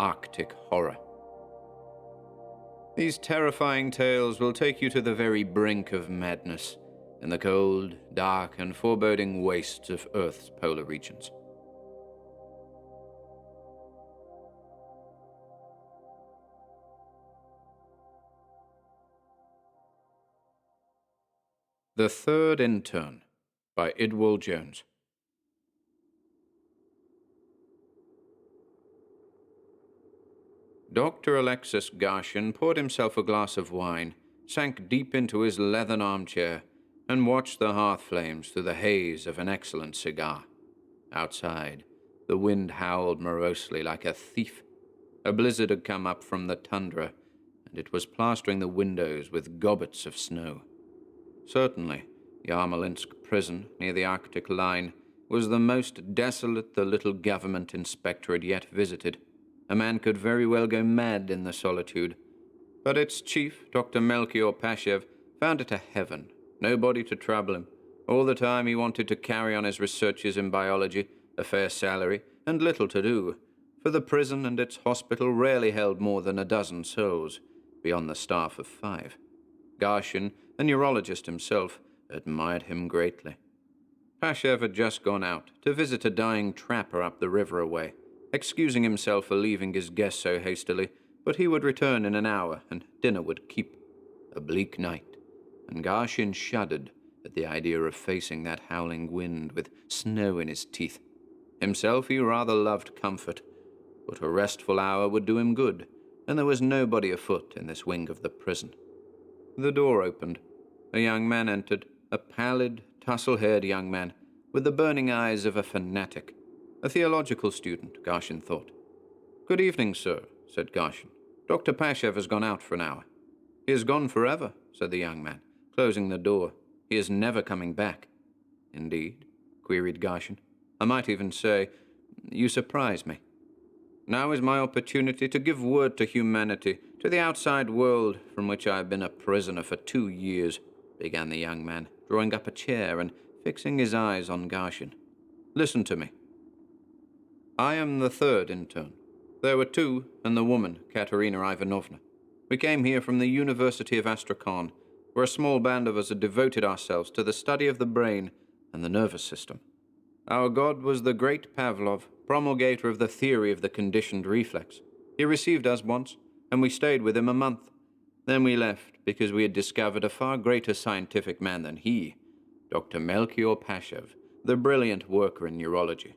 Arctic horror. These terrifying tales will take you to the very brink of madness, in the cold, dark, and foreboding wastes of Earth's polar regions. The Third Interne by Idwal Jones. Dr. Alexis Garshin poured himself a glass of wine, sank deep into his leathern armchair, and watched the hearth flames through the haze of an excellent cigar. Outside, the wind howled morosely like a thief. A blizzard had come up from the tundra, and it was plastering the windows with gobbets of snow. Certainly, Yarmolinsk prison, near the Arctic line, was the most desolate the little government inspector had yet visited. A man could very well go mad in the solitude. But its chief, Dr. Melchior Pashev, found it a heaven. Nobody to trouble him. All the time he wanted to carry on his researches in biology, a fair salary, and little to do, for the prison and its hospital rarely held more than a dozen souls, beyond the staff of 5. Garshin, a neurologist himself, admired him greatly. Pashev had just gone out to visit a dying trapper up the river away, excusing himself for leaving his guest so hastily, but he would return in an hour, and dinner would keep. A bleak night, and Garshin shuddered at the idea of facing that howling wind with snow in his teeth. Himself he rather loved comfort, but a restful hour would do him good, and there was nobody afoot in this wing of the prison. The door opened. A young man entered, a pallid, tussle-haired young man, with the burning eyes of a fanatic. A theological student, Garshin thought. "Good evening, sir," said Garshin. "Dr. Pashev has gone out for an hour." "He has gone forever," said the young man, closing the door. "He is never coming back." "Indeed?" queried Garshin. "I might even say, you surprise me." "Now is my opportunity to give word to humanity, to the outside world, from which I have been a prisoner for 2 years," began the young man, drawing up a chair and fixing his eyes on Garshin. "Listen to me. I am the third interne. There were 2, and the woman, Katerina Ivanovna. We came here from the University of Astrakhan, where a small band of us had devoted ourselves to the study of the brain and the nervous system. Our god was the great Pavlov, promulgator of the theory of the conditioned reflex. He received us once, and we stayed with him a month. Then we left, because we had discovered a far greater scientific man than he, Dr. Melchior Pashev, the brilliant worker in neurology.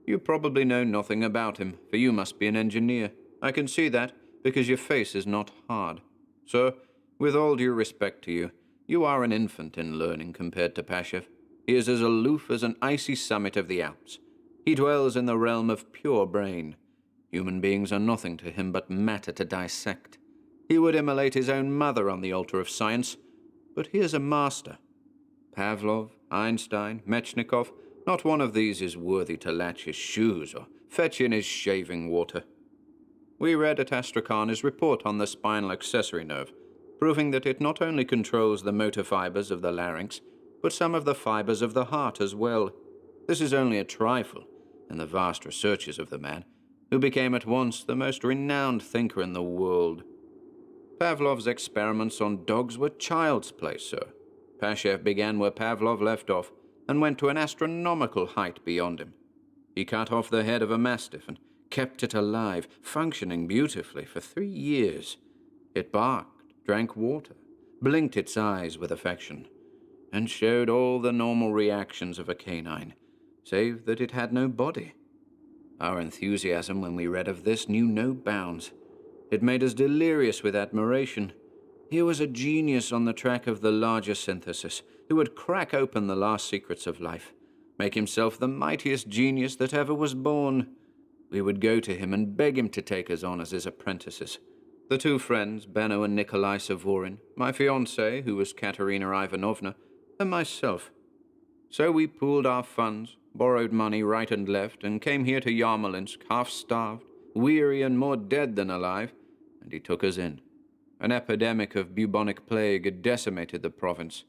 You probably know nothing about him, for you must be an engineer. I can see that, because your face is not hard. Sir, with all due respect to you, you are an infant in learning compared to Pashev. He is as aloof as an icy summit of the Alps. He dwells in the realm of pure brain. Human beings are nothing to him but matter to dissect. He would immolate his own mother on the altar of science, but he is a master. Pavlov, Einstein, Mechnikov, not one of these is worthy to latch his shoes or fetch in his shaving water. We read at Astrakhan his report on the spinal accessory nerve, proving that it not only controls the motor fibers of the larynx, but some of the fibers of the heart as well. This is only a trifle in the vast researches of the man, who became at once the most renowned thinker in the world. Pavlov's experiments on dogs were child's play, sir. Pashev began where Pavlov left off, and went to an astronomical height beyond him. He cut off the head of a mastiff and kept it alive, functioning beautifully for 3 years. It barked, drank water, blinked its eyes with affection, and showed all the normal reactions of a canine, save that it had no body. Our enthusiasm when we read of this knew no bounds. It made us delirious with admiration. Here was a genius on the track of the larger synthesis, who would crack open the last secrets of life, make himself the mightiest genius that ever was born. We would go to him and beg him to take us on as his apprentices. The 2 friends, Benno and Nikolai Savorin, my fiancée, who was Katerina Ivanovna, and myself. So we pooled our funds, borrowed money right and left, and came here to Yarmolinsk, half-starved, weary and more dead than alive, and he took us in. An epidemic of bubonic plague had decimated the province.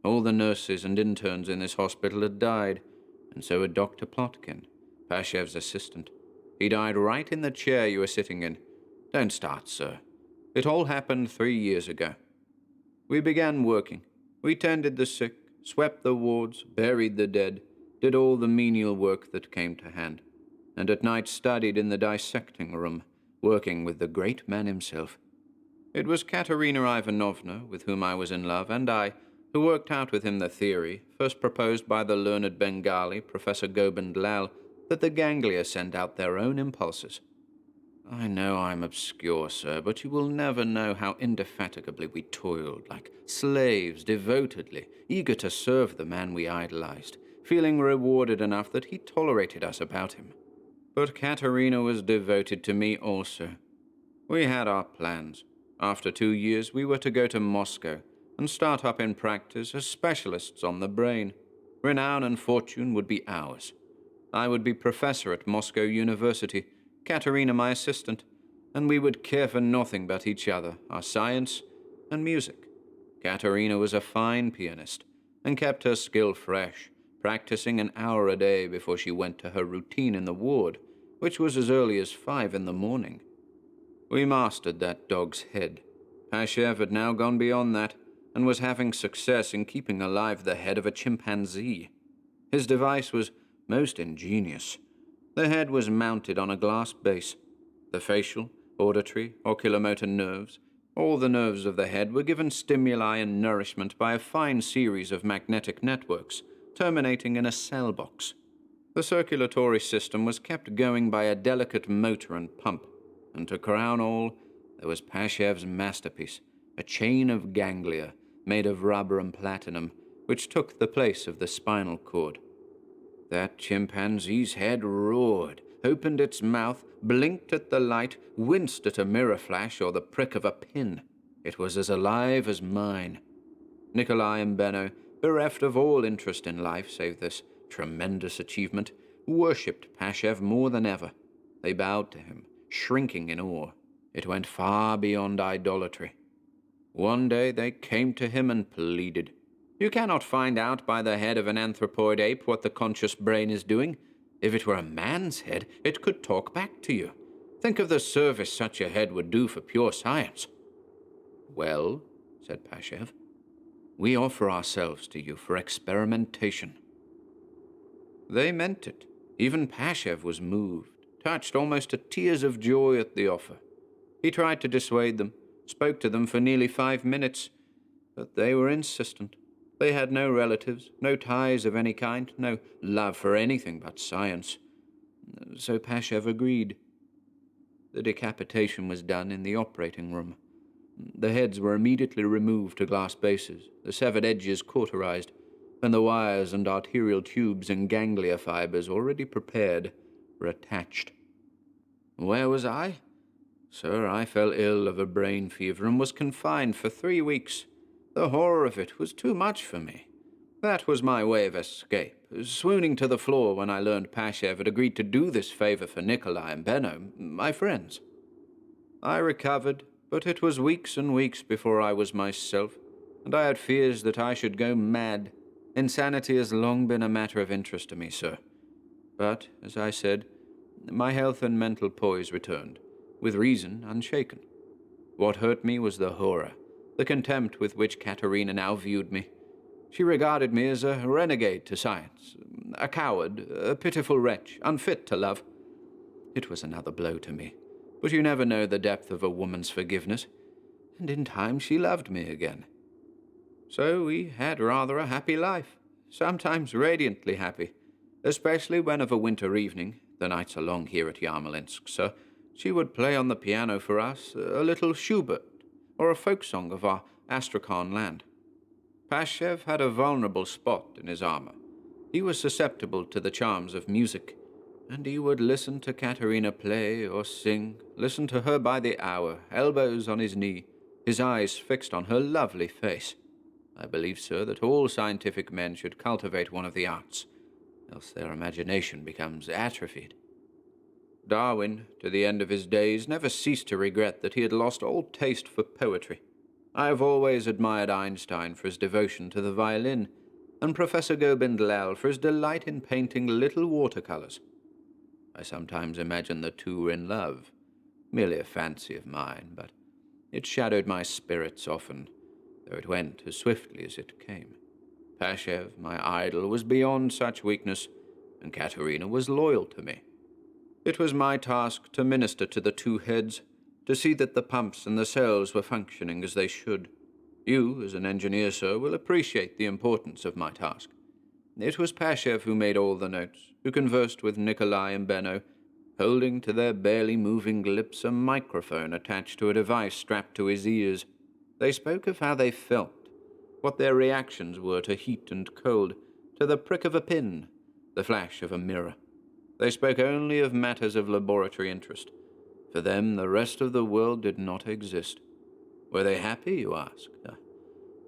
All the nurses and interns in this hospital had died, and so had Dr. Plotkin, Pashev's assistant. He died right in the chair you were sitting in. Don't start, sir. It all happened 3 years ago. We began working. We tended the sick, swept the wards, buried the dead, did all the menial work that came to hand, and at night studied in the dissecting room, working with the great man himself. It was Katerina Ivanovna, with whom I was in love, and I, who worked out with him the theory, first proposed by the learned Bengali, Professor Gobind Lal, that the ganglia send out their own impulses. I know I'm obscure, sir, but you will never know how indefatigably we toiled, like slaves, devotedly, eager to serve the man we idolized, feeling rewarded enough that he tolerated us about him. But Katerina was devoted to me also. We had our plans. After 2 years, we were to go to Moscow and start up in practice as specialists on the brain. Renown and fortune would be ours. I would be professor at Moscow University, Katerina my assistant, and we would care for nothing but each other, our science and music. Katerina was a fine pianist and kept her skill fresh, practicing an hour a day before she went to her routine in the ward, which was as early as 5 in the morning. We mastered that dog's head. Pashev had now gone beyond that and was having success in keeping alive the head of a chimpanzee. His device was most ingenious. The head was mounted on a glass base. The facial, auditory, oculomotor nerves, all the nerves of the head were given stimuli and nourishment by a fine series of magnetic networks, terminating in a cell box. The circulatory system was kept going by a delicate motor and pump, and to crown all, there was Pashev's masterpiece, a chain of ganglia made of rubber and platinum, which took the place of the spinal cord. That chimpanzee's head roared, opened its mouth, blinked at the light, winced at a mirror flash or the prick of a pin. It was as alive as mine. Nikolai and Benno, bereft of all interest in life save this tremendous achievement, worshipped Pashev more than ever. They bowed to him, shrinking in awe. It went far beyond idolatry. One day they came to him and pleaded. You cannot find out by the head of an anthropoid ape what the conscious brain is doing. If it were a man's head, it could talk back to you. Think of the service such a head would do for pure science. Well, said Pashev, we offer ourselves to you for experimentation. They meant it. Even Pashev was moved, touched almost to tears of joy at the offer. He tried to dissuade them, spoke to them for nearly 5 minutes, but they were insistent. They had no relatives, no ties of any kind, no love for anything but science. So Pashev agreed. The decapitation was done in the operating room. The heads were immediately removed to glass bases, the severed edges cauterized, and the wires and arterial tubes and ganglia fibers already prepared were attached. Where was I? Sir, I fell ill of a brain fever and was confined for 3 weeks. The horror of it was too much for me. That was my way of escape, swooning to the floor when I learned Pashev had agreed to do this favor for Nikolai and Benno, my friends. I recovered, but it was weeks and weeks before I was myself, and I had fears that I should go mad. Insanity has long been a matter of interest to me, sir. But, as I said, my health and mental poise returned, with reason unshaken. What hurt me was the horror, the contempt with which Katerina now viewed me. She regarded me as a renegade to science, a coward, a pitiful wretch, unfit to love. It was another blow to me, but you never know the depth of a woman's forgiveness, and in time she loved me again. So we had rather a happy life, sometimes radiantly happy, especially when of a winter evening, the nights are long here at Yarmolinsk, sir, she would play on the piano for us a little Schubert, or a folk song of our Astrakhan land. Pashev had a vulnerable spot in his armor. He was susceptible to the charms of music, and he would listen to Katerina play or sing, listen to her by the hour, elbows on his knee, his eyes fixed on her lovely face. I believe, sir, that all scientific men should cultivate one of the arts, else their imagination becomes atrophied. Darwin, to the end of his days, never ceased to regret that he had lost all taste for poetry. I have always admired Einstein for his devotion to the violin, and Professor Gobind Lal for his delight in painting little watercolors. I sometimes imagine the two were in love. Merely a fancy of mine, but it shadowed my spirits often, though it went as swiftly as it came. Pashev, my idol, was beyond such weakness, and Katerina was loyal to me. It was my task to minister to the two heads, to see that the pumps and the cells were functioning as they should. You, as an engineer, sir, will appreciate the importance of my task. It was Pashev who made all the notes, who conversed with Nikolai and Benno, holding to their barely moving lips a microphone attached to a device strapped to his ears. They spoke of how they felt, what their reactions were to heat and cold, to the prick of a pin, the flash of a mirror. They spoke only of matters of laboratory interest. For them, the rest of the world did not exist. Were they happy, you ask?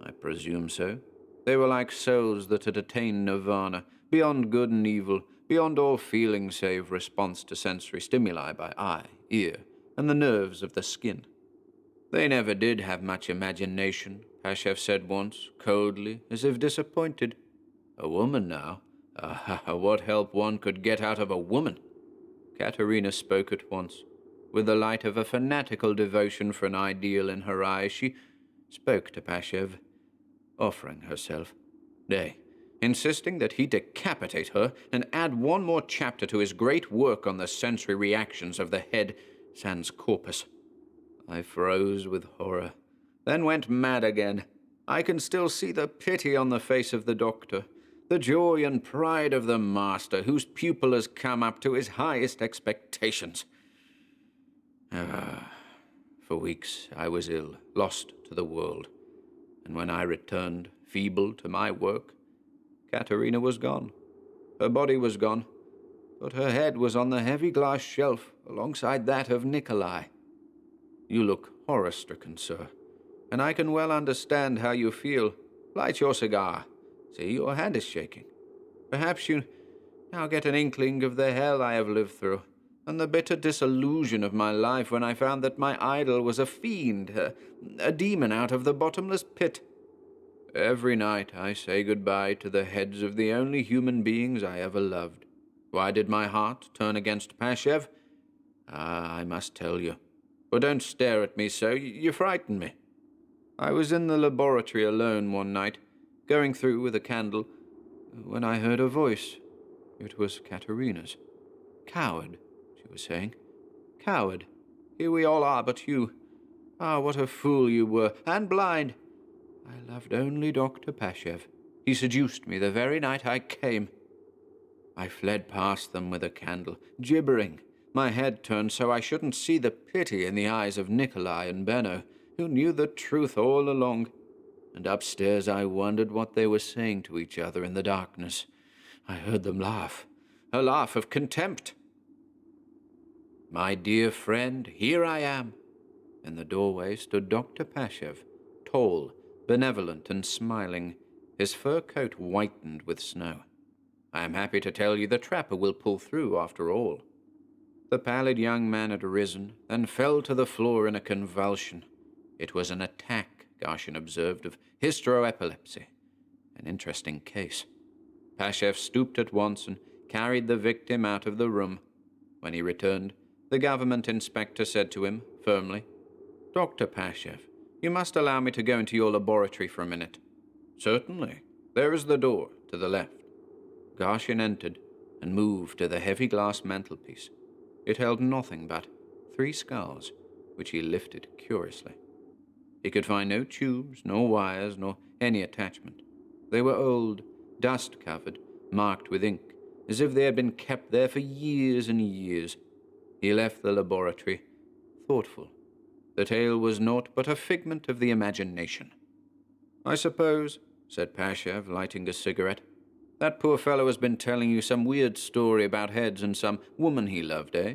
I presume so. They were like souls that had attained nirvana, beyond good and evil, beyond all feeling save response to sensory stimuli by eye, ear, and the nerves of the skin. They never did have much imagination, Pashev said once, coldly, as if disappointed. A woman now? What help one could get out of a woman? Katerina spoke at once. With the light of a fanatical devotion for an ideal in her eyes, she spoke to Pashev, offering herself. Nay, insisting that he decapitate her and add one more chapter to his great work on the sensory reactions of the head sans corpus. I froze with horror, then went mad again. I can still see the pity on the face of the doctor, the joy and pride of the master whose pupil has come up to his highest expectations. For weeks I was ill, lost to the world, and when I returned, feeble to my work, Katerina was gone. Her body was gone, but her head was on the heavy glass shelf alongside that of Nikolai. You look horror-stricken, sir, and I can well understand how you feel. Light your cigar. See, your hand is shaking. Perhaps you now get an inkling of the hell I have lived through, and the bitter disillusion of my life when I found that my idol was a fiend, a demon out of the bottomless pit. Every night I say goodbye to the heads of the only human beings I ever loved. Why did my heart turn against Pashev? I must tell you. But don't stare at me so, you frighten me. I was in the laboratory alone one night, going through with a candle, when I heard a voice. It was Katerina's. Coward, she was saying. Coward. Here we all are but you. What a fool you were, and blind. I loved only Dr. Pashev. He seduced me the very night I came. I fled past them with a candle, gibbering, my head turned so I shouldn't see the pity in the eyes of Nikolai and Benno, who knew the truth all along. And upstairs I wondered what they were saying to each other in the darkness. I heard them laugh, a laugh of contempt. My dear friend, here I am. In the doorway stood Dr. Pashev, tall, benevolent and smiling, his fur coat whitened with snow. I am happy to tell you the trapper will pull through after all. The pallid young man had risen, then fell to the floor in a convulsion. It was an attack, Garshin observed, of hysteroepilepsy. An interesting case. Pashev stooped at once and carried the victim out of the room. When he returned, the government inspector said to him, firmly, Dr. Pashev, you must allow me to go into your laboratory for a minute. Certainly. There is the door, to the left. Garshin entered and moved to the heavy glass mantelpiece. It held nothing but 3 skulls, which he lifted curiously. He could find no tubes, nor wires, nor any attachment. They were old, dust-covered, marked with ink, as if they had been kept there for years and years. He left the laboratory, thoughtful. The tale was naught but a figment of the imagination. I suppose, said Pashev, lighting a cigarette, that poor fellow has been telling you some weird story about heads and some woman he loved, eh?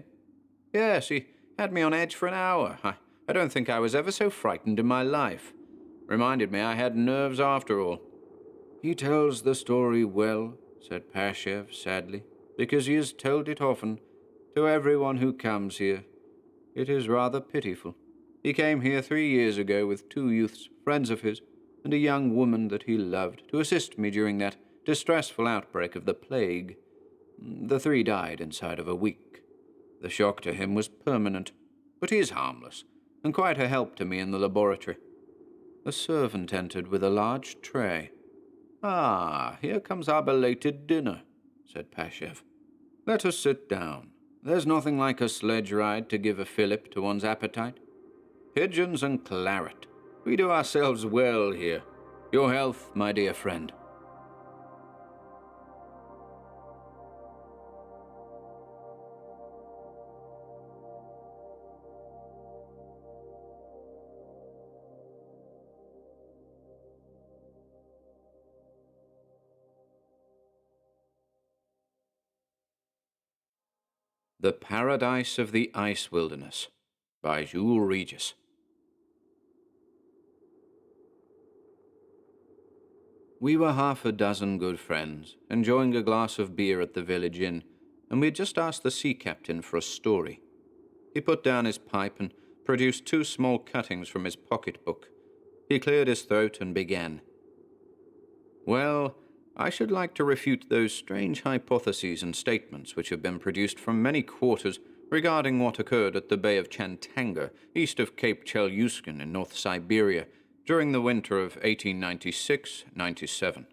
Yes, he had me on edge for an hour. I don't think I was ever so frightened in my life. Reminded me I had nerves after all. He tells the story well, said Pashev sadly, because he has told it often, to everyone who comes here. It is rather pitiful. He came here 3 years ago with 2 youths, friends of his, and a young woman that he loved, to assist me during that distressful outbreak of the plague. The 3 died inside of a week. The shock to him was permanent, but he is harmless, and quite a help to me in the laboratory. A servant entered with a large tray. "Ah, here comes our belated dinner," said Pashev. "Let us sit down. There's nothing like a sledge ride to give a fillip to one's appetite. Pigeons and claret. We do ourselves well here. Your health, my dear friend." The Paradise of the Ice Wilderness by Jules Regis. We were half a dozen good friends, enjoying a glass of beer at the village inn, and we had just asked the sea captain for a story. He put down his pipe and produced 2 small cuttings from his pocketbook. He cleared his throat and began. "Well, I should like to refute those strange hypotheses and statements which have been produced from many quarters regarding what occurred at the Bay of Chantanga, east of Cape Chelyuskin in North Siberia, during the winter of 1896-97.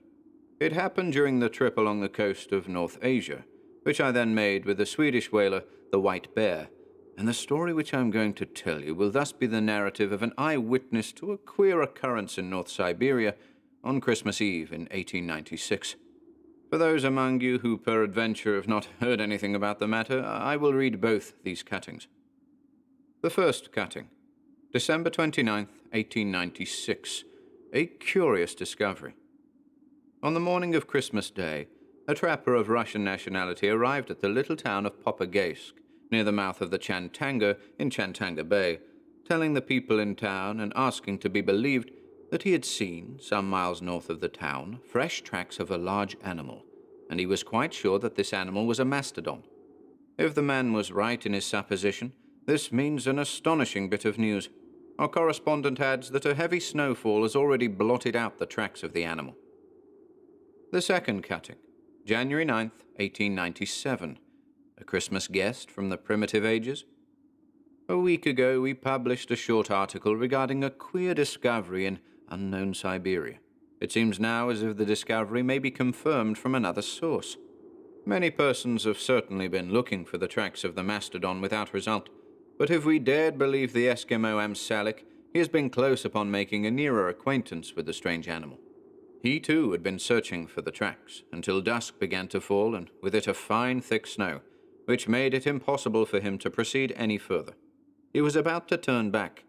It happened during the trip along the coast of North Asia, which I then made with the Swedish whaler, the White Bear, and the story which I am going to tell you will thus be the narrative of an eyewitness to a queer occurrence in North Siberia on Christmas Eve in 1896. For those among you who peradventure have not heard anything about the matter, I will read both these cuttings. The first cutting, December 29th, 1896, a curious discovery. On the morning of Christmas Day, a trapper of Russian nationality arrived at the little town of Popagaysk, near the mouth of the Chantanga in Chantanga Bay, telling the people in town and asking to be believed that he had seen, some miles north of the town, fresh tracks of a large animal, and he was quite sure that this animal was a mastodon. If the man was right in his supposition, this means an astonishing bit of news. Our correspondent adds that a heavy snowfall has already blotted out the tracks of the animal. The second cutting, January 9th, 1897, a Christmas guest from the primitive ages. A week ago we published a short article regarding a queer discovery in unknown Siberia. It seems now as if the discovery may be confirmed from another source. Many persons have certainly been looking for the tracks of the mastodon without result, but if we dared believe the Eskimo Amsalik, he has been close upon making a nearer acquaintance with the strange animal. He too had been searching for the tracks until dusk began to fall, and with it a fine thick snow, which made it impossible for him to proceed any further. He was about to turn back,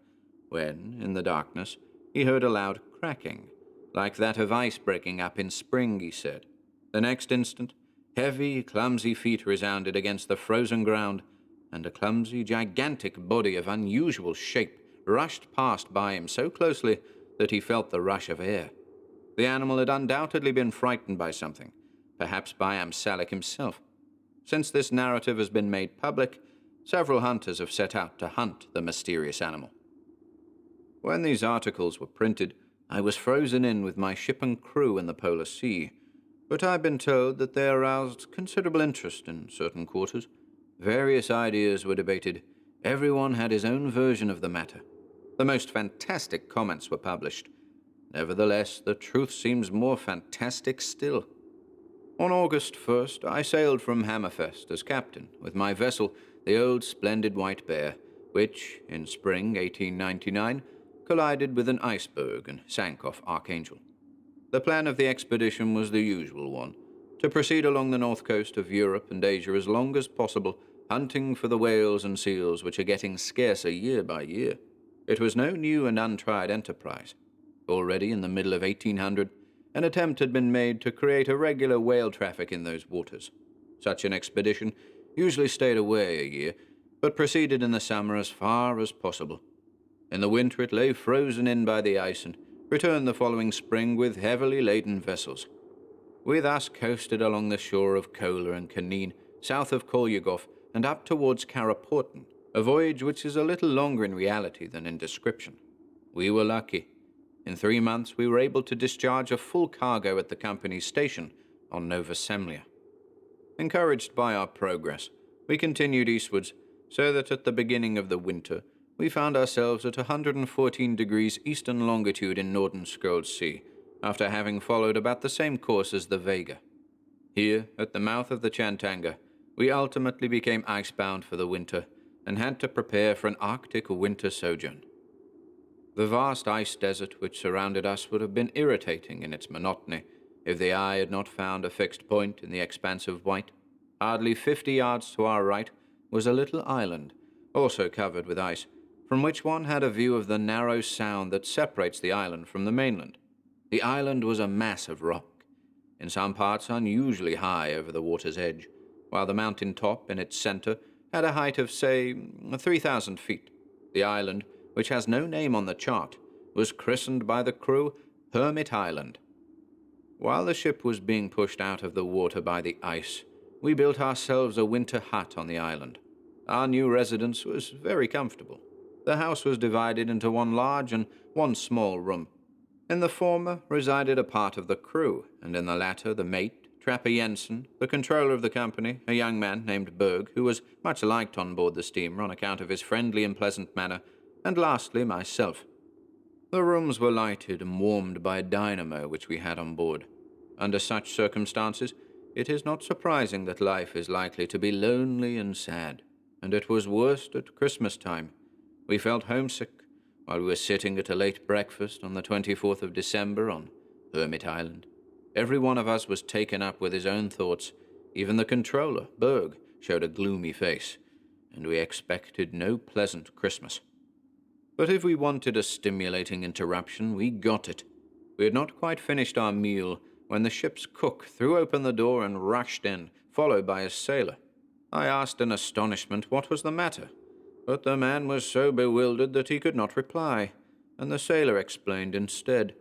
when, in the darkness, he heard a loud cracking, like that of ice breaking up in spring, he said. The next instant, heavy, clumsy feet resounded against the frozen ground, and a clumsy, gigantic body of unusual shape rushed past by him so closely that he felt the rush of air. The animal had undoubtedly been frightened by something, perhaps by Amsalik himself. Since this narrative has been made public, several hunters have set out to hunt the mysterious animal. When these articles were printed, I was frozen in with my ship and crew in the Polar Sea, but I've been told that they aroused considerable interest in certain quarters. Various ideas were debated. Everyone had his own version of the matter. The most fantastic comments were published. Nevertheless, the truth seems more fantastic still. On August 1st, I sailed from Hammerfest as captain with my vessel, the old splendid White Bear, which, in spring 1899, collided with an iceberg and sank off Archangel. The plan of the expedition was the usual one, to proceed along the north coast of Europe and Asia as long as possible, hunting for the whales and seals which are getting scarcer year by year. It was no new and untried enterprise. Already in the middle of 1800, an attempt had been made to create a regular whale traffic in those waters. Such an expedition usually stayed away a year, but proceeded in the summer as far as possible. In the winter it lay frozen in by the ice and returned the following spring with heavily laden vessels. We thus coasted along the shore of Kola and Kanin, south of Kolyagov, and up towards Karaporten, a voyage which is a little longer in reality than in description. We were lucky. In 3 months we were able to discharge a full cargo at the company's station on Nova Semlia. Encouraged by our progress, we continued eastwards, so that at the beginning of the winter we found ourselves at 114 degrees eastern longitude in Northern Sea, after having followed about the same course as the Vega. Here, at the mouth of the Chantanga, we ultimately became icebound for the winter and had to prepare for an Arctic winter sojourn. The vast ice desert which surrounded us would have been irritating in its monotony if the eye had not found a fixed point in the expanse of white. Hardly 50 yards to our right was a little island, also covered with ice, from which one had a view of the narrow sound that separates the island from the mainland. The island was a mass of rock, in some parts unusually high over the water's edge, while the mountain top in its center had a height of, say, 3,000 feet. The island, which has no name on the chart, was christened by the crew Hermit Island. While the ship was being pushed out of the water by the ice, we built ourselves a winter hut on the island. Our new residence was very comfortable. The house was divided into one large and one small room. In the former resided a part of the crew, and in the latter the mate, Trapper Jensen, the controller of the company, a young man named Berg, who was much liked on board the steamer on account of his friendly and pleasant manner, and lastly myself. The rooms were lighted and warmed by a dynamo which we had on board. Under such circumstances, it is not surprising that life is likely to be lonely and sad, and it was worst at Christmas time. We felt homesick while we were sitting at a late breakfast on the 24th of December on Hermit Island. Every one of us was taken up with his own thoughts. Even the controller, Berg, showed a gloomy face, and we expected no pleasant Christmas. But if we wanted a stimulating interruption, we got it. We had not quite finished our meal when the ship's cook threw open the door and rushed in, followed by a sailor. I asked in astonishment what was the matter, but the man was so bewildered that he could not reply, and the sailor explained instead.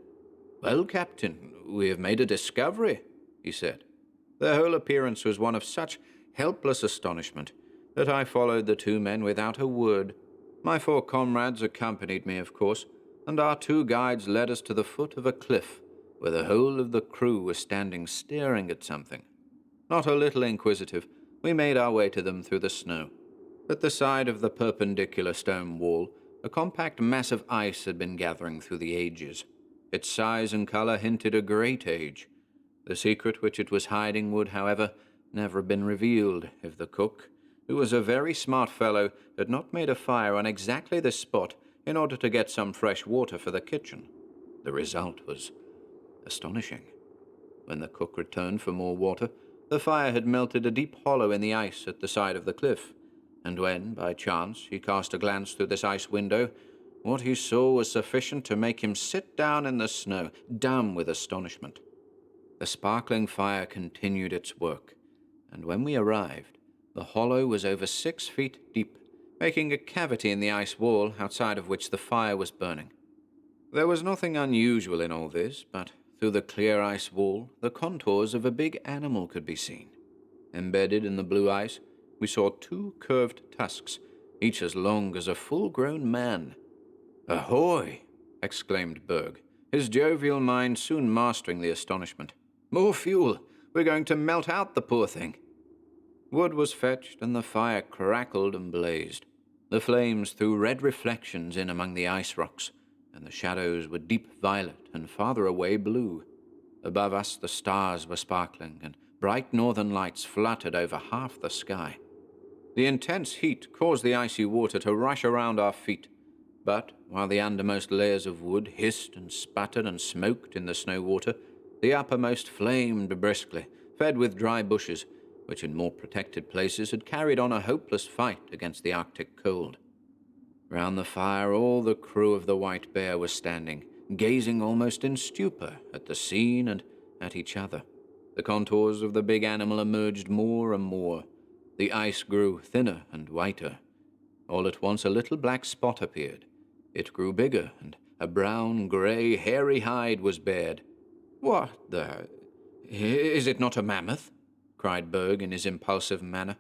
"Well, Captain, we have made a discovery," he said. Their whole appearance was one of such helpless astonishment that I followed the two men without a word. My 4 comrades accompanied me, of course, and our 2 guides led us to the foot of a cliff, where the whole of the crew was standing staring at something. Not a little inquisitive, we made our way to them through the snow. At the side of the perpendicular stone wall, a compact mass of ice had been gathering through the ages. Its size and color hinted a great age. The secret which it was hiding would, however, never have been revealed if the cook, who was a very smart fellow, had not made a fire on exactly this spot in order to get some fresh water for the kitchen. The result was astonishing. When the cook returned for more water, the fire had melted a deep hollow in the ice at the side of the cliff, and when, by chance, he cast a glance through this ice window, what he saw was sufficient to make him sit down in the snow, dumb with astonishment. The sparkling fire continued its work, and when we arrived, the hollow was over 6 feet deep, making a cavity in the ice wall outside of which the fire was burning. There was nothing unusual in all this, but through the clear ice wall, the contours of a big animal could be seen. Embedded in the blue ice, we saw 2 curved tusks, each as long as a full-grown man. "Ahoy!" exclaimed Berg, his jovial mind soon mastering the astonishment. "More fuel! We're going to melt out the poor thing!" Wood was fetched, and the fire crackled and blazed. The flames threw red reflections in among the ice rocks, and the shadows were deep violet and farther away blue. Above us the stars were sparkling, and bright northern lights fluttered over half the sky. The intense heat caused the icy water to rush around our feet, but while the undermost layers of wood hissed and sputtered and smoked in the snow water, the uppermost flamed briskly, fed with dry bushes, which in more protected places had carried on a hopeless fight against the Arctic cold. Round the fire all the crew of the White Bear was standing, gazing almost in stupor at the scene and at each other. The contours of the big animal emerged more and more. The ice grew thinner and whiter. All at once a little black spot appeared. It grew bigger, and a brown, grey, hairy hide was bared. "What the... is it not a mammoth?" cried Berg in his impulsive manner.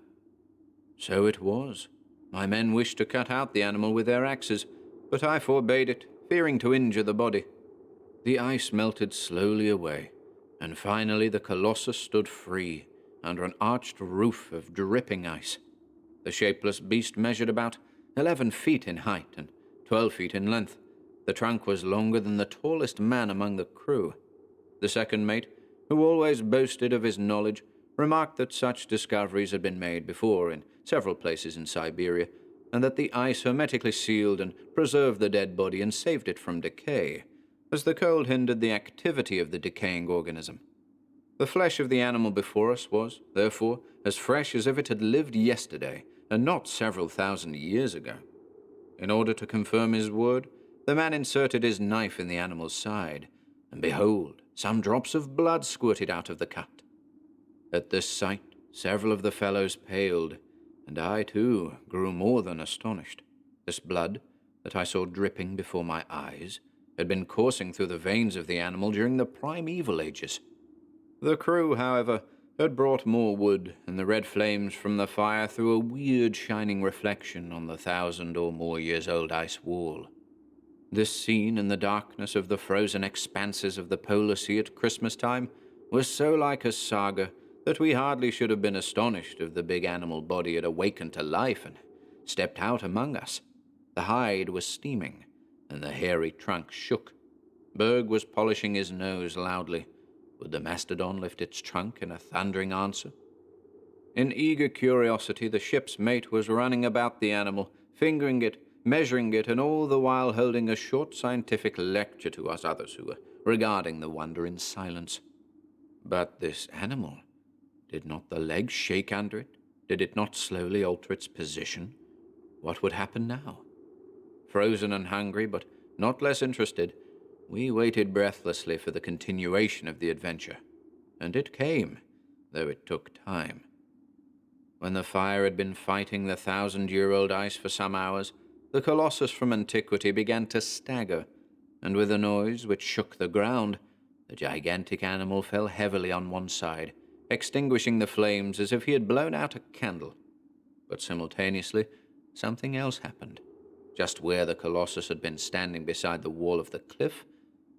So it was. My men wished to cut out the animal with their axes, but I forbade it, fearing to injure the body. The ice melted slowly away, and finally the colossus stood free under an arched roof of dripping ice. The shapeless beast measured about 11 feet in height and 12 feet in length. The trunk was longer than the tallest man among the crew. The second mate, who always boasted of his knowledge, remarked that such discoveries had been made before in several places in Siberia, and that the ice hermetically sealed and preserved the dead body and saved it from decay, as the cold hindered the activity of the decaying organism. The flesh of the animal before us was, therefore, as fresh as if it had lived yesterday, and not several thousand years ago. In order to confirm his word, the man inserted his knife in the animal's side, and behold, some drops of blood squirted out of the cut. At this sight, several of the fellows paled, and I, too, grew more than astonished. This blood, that I saw dripping before my eyes, had been coursing through the veins of the animal during the primeval ages. The crew, however, had brought more wood, and the red flames from the fire threw a weird shining reflection on the 1,000 or more years old ice wall. This scene in the darkness of the frozen expanses of the polar sea at Christmas time was so like a saga that we hardly should have been astonished if the big animal body had awakened to life and stepped out among us. The hide was steaming, and the hairy trunk shook. Berg was polishing his nose loudly. Would the mastodon lift its trunk in a thundering answer? In eager curiosity, the ship's mate was running about the animal, fingering it, measuring it, and all the while holding a short scientific lecture to us others who were regarding the wonder in silence. But this animal, did not the legs shake under it? Did it not slowly alter its position? What would happen now? Frozen and hungry, but not less interested, we waited breathlessly for the continuation of the adventure. And it came, though it took time. When the fire had been fighting the 1,000-year-old ice for some hours, the colossus from antiquity began to stagger, and with a noise which shook the ground, the gigantic animal fell heavily on one side, extinguishing the flames as if he had blown out a candle. But simultaneously, something else happened. Just where the colossus had been standing beside the wall of the cliff,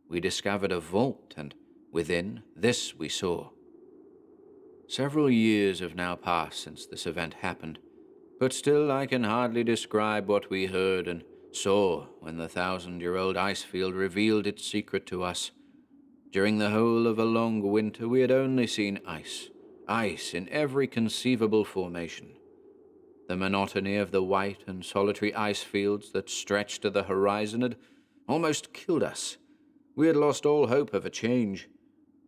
we discovered a vault, and within, this we saw. Several years have now passed since this event happened, but still I can hardly describe what we heard and saw when the 1,000-year-old ice field revealed its secret to us. During the whole of a long winter we had only seen ice in every conceivable formation. The monotony of the white and solitary ice fields that stretched to the horizon had almost killed us. We had lost all hope of a change.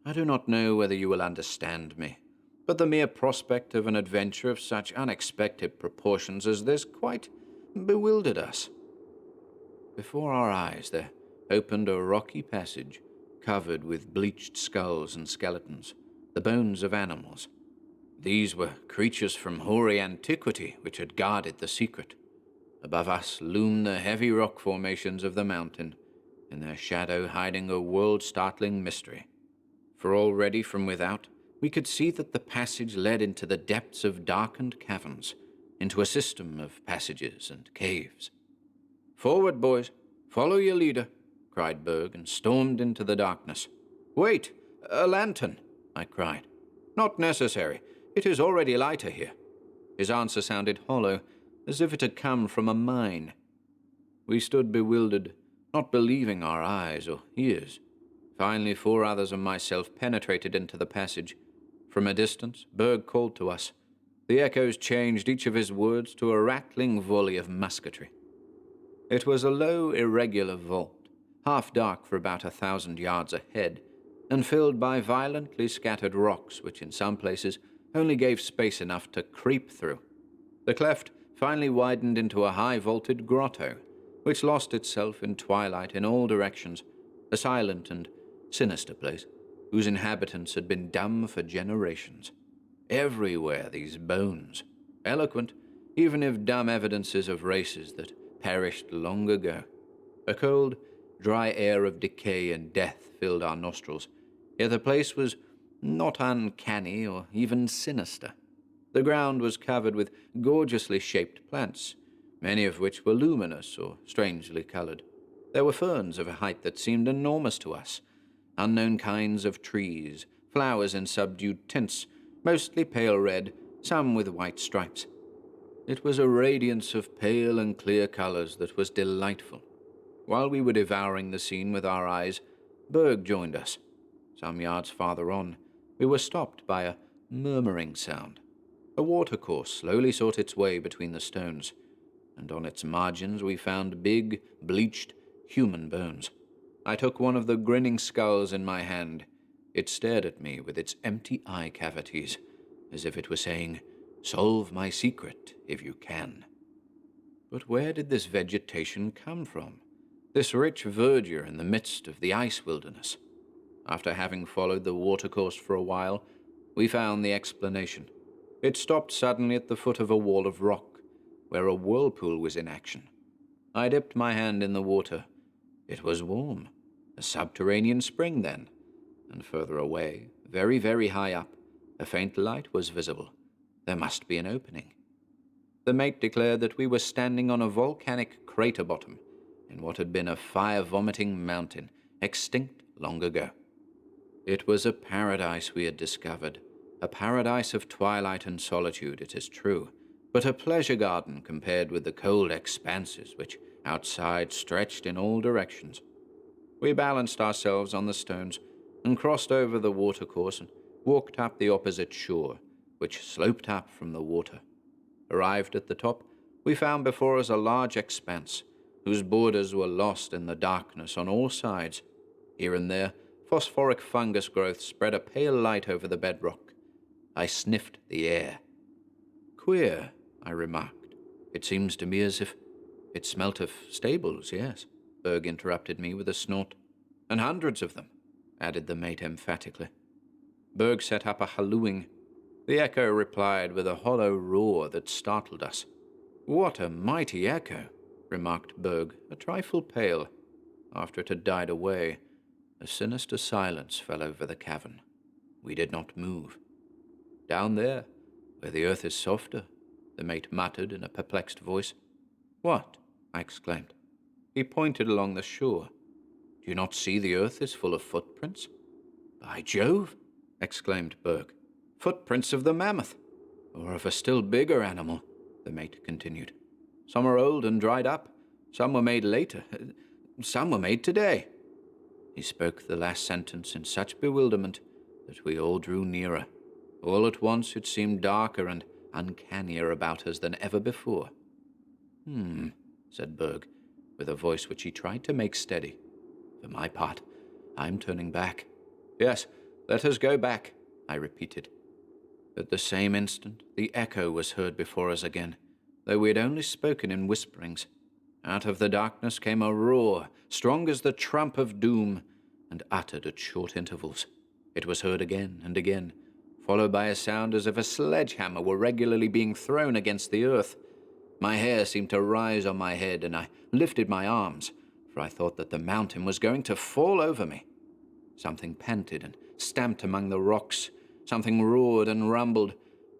I do not know whether you will understand me, but the mere prospect of an adventure of such unexpected proportions as this quite bewildered us. Before our eyes there opened a rocky passage covered with bleached skulls and skeletons, the bones of animals. These were creatures from hoary antiquity which had guarded the secret. Above us loomed the heavy rock formations of the mountain, in their shadow hiding a world-startling mystery. For already from without, we could see that the passage led into the depths of darkened caverns, into a system of passages and caves. "Forward, boys! Follow your leader!" cried Berg, and stormed into the darkness. "Wait! A lantern!" I cried. "Not necessary. It is already lighter here." His answer sounded hollow, as if it had come from a mine. We stood bewildered, not believing our eyes or ears. Finally, 4 others and myself penetrated into the passage. From a distance, Berg called to us. The echoes changed each of his words to a rattling volley of musketry. It was a low, irregular vault, half dark for about 1,000 yards ahead, and filled by violently scattered rocks which in some places only gave space enough to creep through. The cleft finally widened into a high-vaulted grotto, which lost itself in twilight in all directions, a silent and sinister place, whose inhabitants had been dumb for generations. Everywhere these bones, eloquent, even if dumb evidences of races that perished long ago. A cold, dry air of decay and death filled our nostrils, yet the place was not uncanny or even sinister. The ground was covered with gorgeously shaped plants, many of which were luminous or strangely colored. There were ferns of a height that seemed enormous to us, unknown kinds of trees, flowers in subdued tints, mostly pale red, some with white stripes. It was a radiance of pale and clear colors that was delightful. While we were devouring the scene with our eyes, Berg joined us. Some yards farther on, we were stopped by a murmuring sound. A watercourse slowly sought its way between the stones, and on its margins we found big, bleached, human bones. I took one of the grinning skulls in my hand. It stared at me with its empty eye cavities, as if it were saying, "Solve my secret if you can." But where did this vegetation come from? This rich verdure in the midst of the ice wilderness? After having followed the watercourse for a while, we found the explanation. It stopped suddenly at the foot of a wall of rock, where a whirlpool was in action. I dipped my hand in the water. It was warm. A subterranean spring, then. And further away, very, very high up, a faint light was visible. There must be an opening. The mate declared that we were standing on a volcanic crater bottom in what had been a fire-vomiting mountain, extinct long ago. It was a paradise we had discovered, a paradise of twilight and solitude, it is true, but a pleasure garden compared with the cold expanses which outside stretched in all directions. We balanced ourselves on the stones and crossed over the watercourse and walked up the opposite shore, which sloped up from the water. Arrived at the top, we found before us a large expanse, whose borders were lost in the darkness on all sides. Here and there, phosphoric fungus growth spread a pale light over the bedrock. I sniffed the air. "Queer," I remarked. "It seems to me as if it smelt of stables, yes," Berg interrupted me with a snort. "And hundreds of them," added the mate emphatically. Berg set up a hallooing. The echo replied with a hollow roar that startled us. "What a mighty echo," remarked Berg, a trifle pale. After it had died away, a sinister silence fell over the cavern. We did not move. "Down there, where the earth is softer," the mate muttered in a perplexed voice. "What?" I exclaimed. He pointed along the shore. "Do you not see the earth is full of footprints?" "By Jove!" exclaimed Berg. "Footprints of the mammoth, or of a still bigger animal," the mate continued. "Some are old and dried up. Some were made later. Some were made today." He spoke the last sentence in such bewilderment that we all drew nearer. All at once it seemed darker and uncannier about us than ever before. Said Berg, with a voice which he tried to make steady. "For my part, I'm turning back." "Yes, let us go back," I repeated. At the same instant, the echo was heard before us again, though we had only spoken in whisperings. Out of the darkness came a roar, strong as the trump of doom, and uttered at short intervals. It was heard again and again, followed by a sound as if a sledgehammer were regularly being thrown against the earth. My hair seemed to rise on my head, and I lifted my arms, for I thought that the mountain was going to fall over me. Something panted and stamped among the rocks. Something roared and rumbled.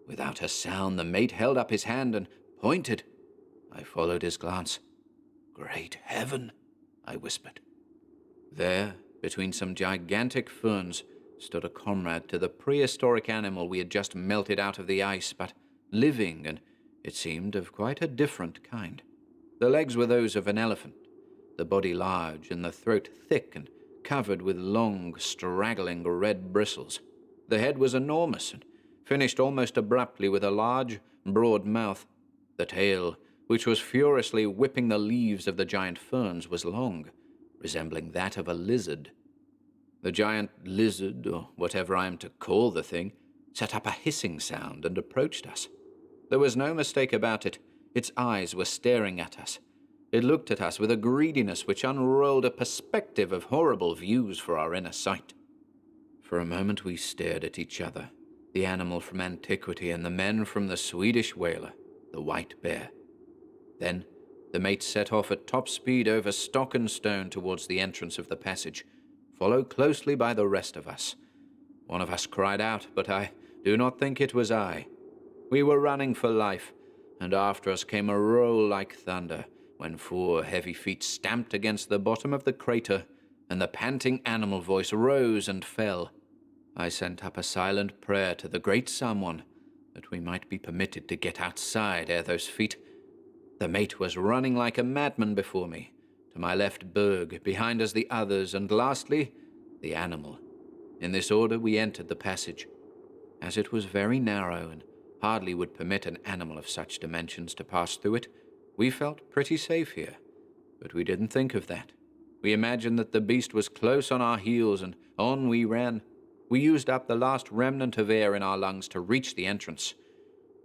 Without a sound, the mate held up his hand and pointed. I followed his glance. "Great heaven," I whispered. There, between some gigantic ferns, stood a comrade to the prehistoric animal we had just melted out of the ice, but living and, it seemed, of quite a different kind. The legs were those of an elephant, the body large and the throat thick and covered with long, straggling red bristles. The head was enormous and finished almost abruptly with a large, broad mouth. The tail, which was furiously whipping the leaves of the giant ferns, was long, resembling that of a lizard. The giant lizard, or whatever I am to call the thing, set up a hissing sound and approached us. There was no mistake about it. Its eyes were staring at us. It looked at us with a greediness which unrolled a perspective of horrible views for our inner sight. For a moment we stared at each other, the animal from antiquity and the men from the Swedish whaler, the white bear. Then the mate set off at top speed over stock and stone towards the entrance of the passage, followed closely by the rest of us. One of us cried out, but I do not think it was I. We were running for life, and after us came a roll like thunder, when 4 heavy feet stamped against the bottom of the crater, and the panting animal voice rose and fell. I sent up a silent prayer to the great someone, that we might be permitted to get outside ere those feet. The mate was running like a madman before me. To my left, Berg, behind us the others, and lastly, the animal. In this order we entered the passage. As it was very narrow and hardly would permit an animal of such dimensions to pass through it, we felt pretty safe here. But we didn't think of that. We imagined that the beast was close on our heels, and on we ran. We used up the last remnant of air in our lungs to reach the entrance.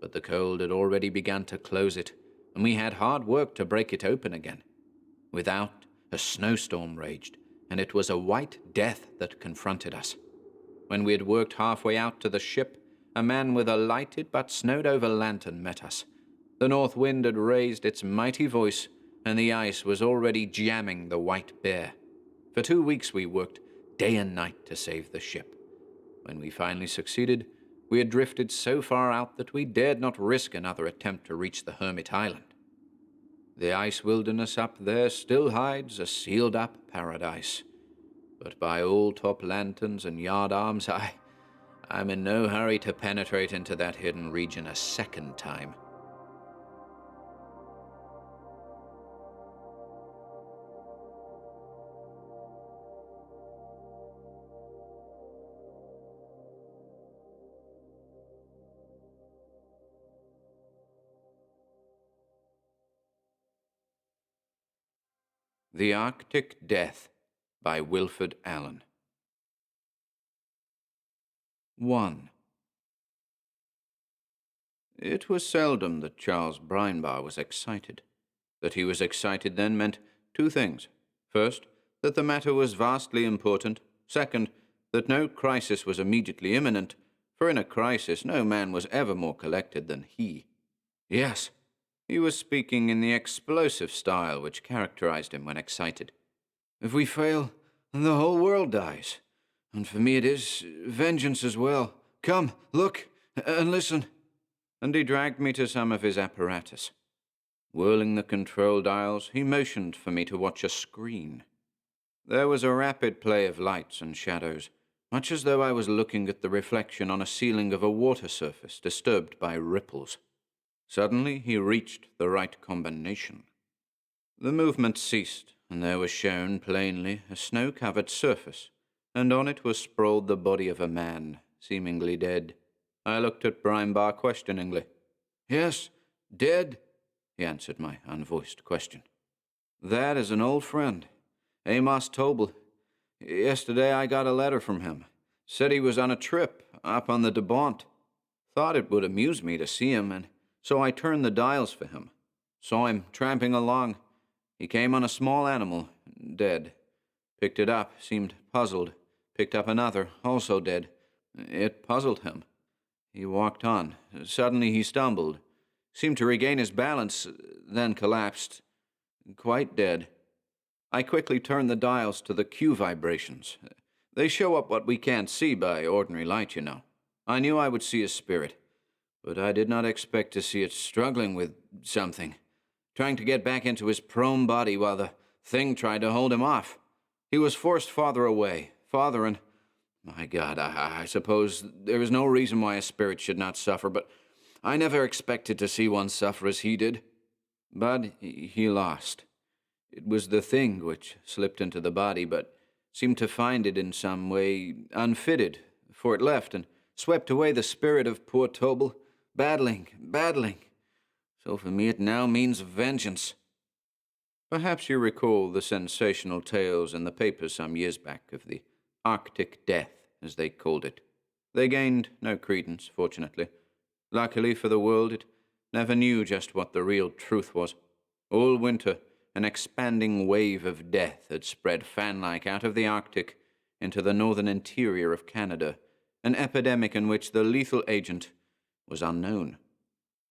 But the cold had already begun to close it, and we had hard work to break it open again. Without, a snowstorm raged, and it was a white death that confronted us. When we had worked halfway out to the ship, a man with a lighted but snowed-over lantern met us. The north wind had raised its mighty voice, and the ice was already jamming the white bear. For 2 weeks we worked day and night to save the ship. When we finally succeeded, we had drifted so far out that we dared not risk another attempt to reach the Hermit Island. The ice wilderness up there still hides a sealed-up paradise. But by all top lanterns and yard arms, I'm in no hurry to penetrate into that hidden region a second time. The Arctic Death by Wilford Allen. 1. It was seldom that Charles Brinebar was excited. That he was excited then meant 2 things. First, that the matter was vastly important. Second, that no crisis was immediately imminent, for in a crisis no man was ever more collected than he. Yes, he was speaking in the explosive style which characterized him when excited. If we fail, the whole world dies. And for me it is vengeance as well. Come, look, and listen. And he dragged me to some of his apparatus. Whirling the control dials, he motioned for me to watch a screen. There was a rapid play of lights and shadows, much as though I was looking at the reflection on a ceiling of a water surface disturbed by ripples. Suddenly he reached the right combination. The movement ceased, and there was shown plainly a snow-covered surface, and on it was sprawled the body of a man, seemingly dead. I looked at Brinebar questioningly. "Yes, dead," he answered my unvoiced question. "That is an old friend, Amos Tobel. Yesterday I got a letter from him. Said he was on a trip up on the Devant. Thought it would amuse me to see him, and so I turned the dials for him. Saw him tramping along. He came on a small animal, dead. Picked it up, seemed puzzled. Picked up another, also dead. It puzzled him. He walked on. Suddenly he stumbled. Seemed to regain his balance, then collapsed. Quite dead. I quickly turned the dials to the Q vibrations. They show up what we can't see by ordinary light, you know. I knew I would see his spirit, but I did not expect to see it struggling with something, trying to get back into his prone body while the thing tried to hold him off. He was forced farther away, farther, and my God, I suppose there is no reason why a spirit should not suffer, but I never expected to see one suffer as he did. But he lost. It was the thing which slipped into the body, but seemed to find it in some way unfitted, for it left and swept away the spirit of poor Tobel, battling. So for me it now means vengeance. Perhaps you recall the sensational tales in the papers some years back of the Arctic Death, as they called it. They gained no credence, fortunately. Luckily for the world, it never knew just what the real truth was. All winter, an expanding wave of death had spread fan-like out of the Arctic into the northern interior of Canada, an epidemic in which the lethal agent was unknown.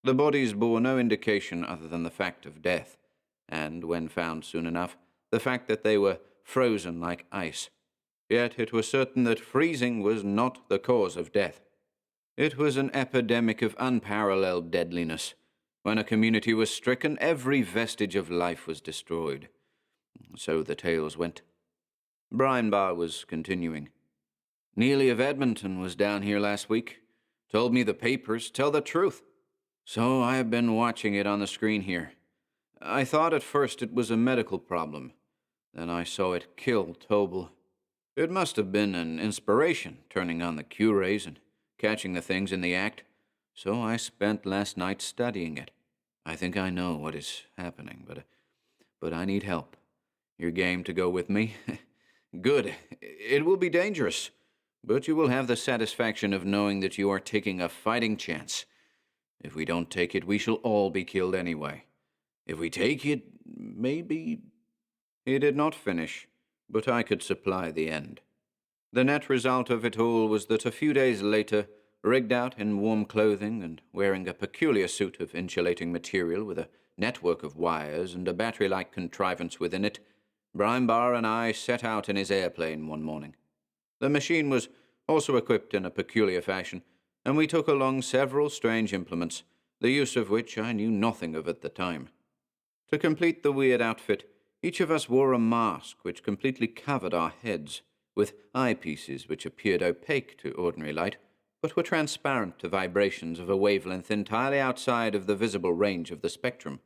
The bodies bore no indication other than the fact of death, and, when found soon enough, the fact that they were frozen like ice. Yet it was certain that freezing was not the cause of death. It was an epidemic of unparalleled deadliness. When a community was stricken, every vestige of life was destroyed. So the tales went. Brinebar was continuing. "Neely of Edmonton was down here last week. Told me the papers tell the truth. So I have been watching it on the screen here. I thought at first it was a medical problem. Then I saw it kill Tobel. It must have been an inspiration, turning on the Q-rays and catching the things in the act. So I spent last night studying it. I think I know what is happening, but I need help. You're game to go with me? Good. It will be dangerous, but you will have the satisfaction of knowing that you are taking a fighting chance. If we don't take it, we shall all be killed anyway. If we take it, maybe... He did not finish, but I could supply the end. The net result of it all was that a few days later, rigged out in warm clothing and wearing a peculiar suit of insulating material with a network of wires and a battery-like contrivance within it, Brimebar and I set out in his airplane one morning. The machine was also equipped in a peculiar fashion, and we took along several strange implements, the use of which I knew nothing of at the time. To complete the weird outfit, each of us wore a mask which completely covered our heads, with eyepieces which appeared opaque to ordinary light, but were transparent to vibrations of a wavelength entirely outside of the visible range of the spectrum,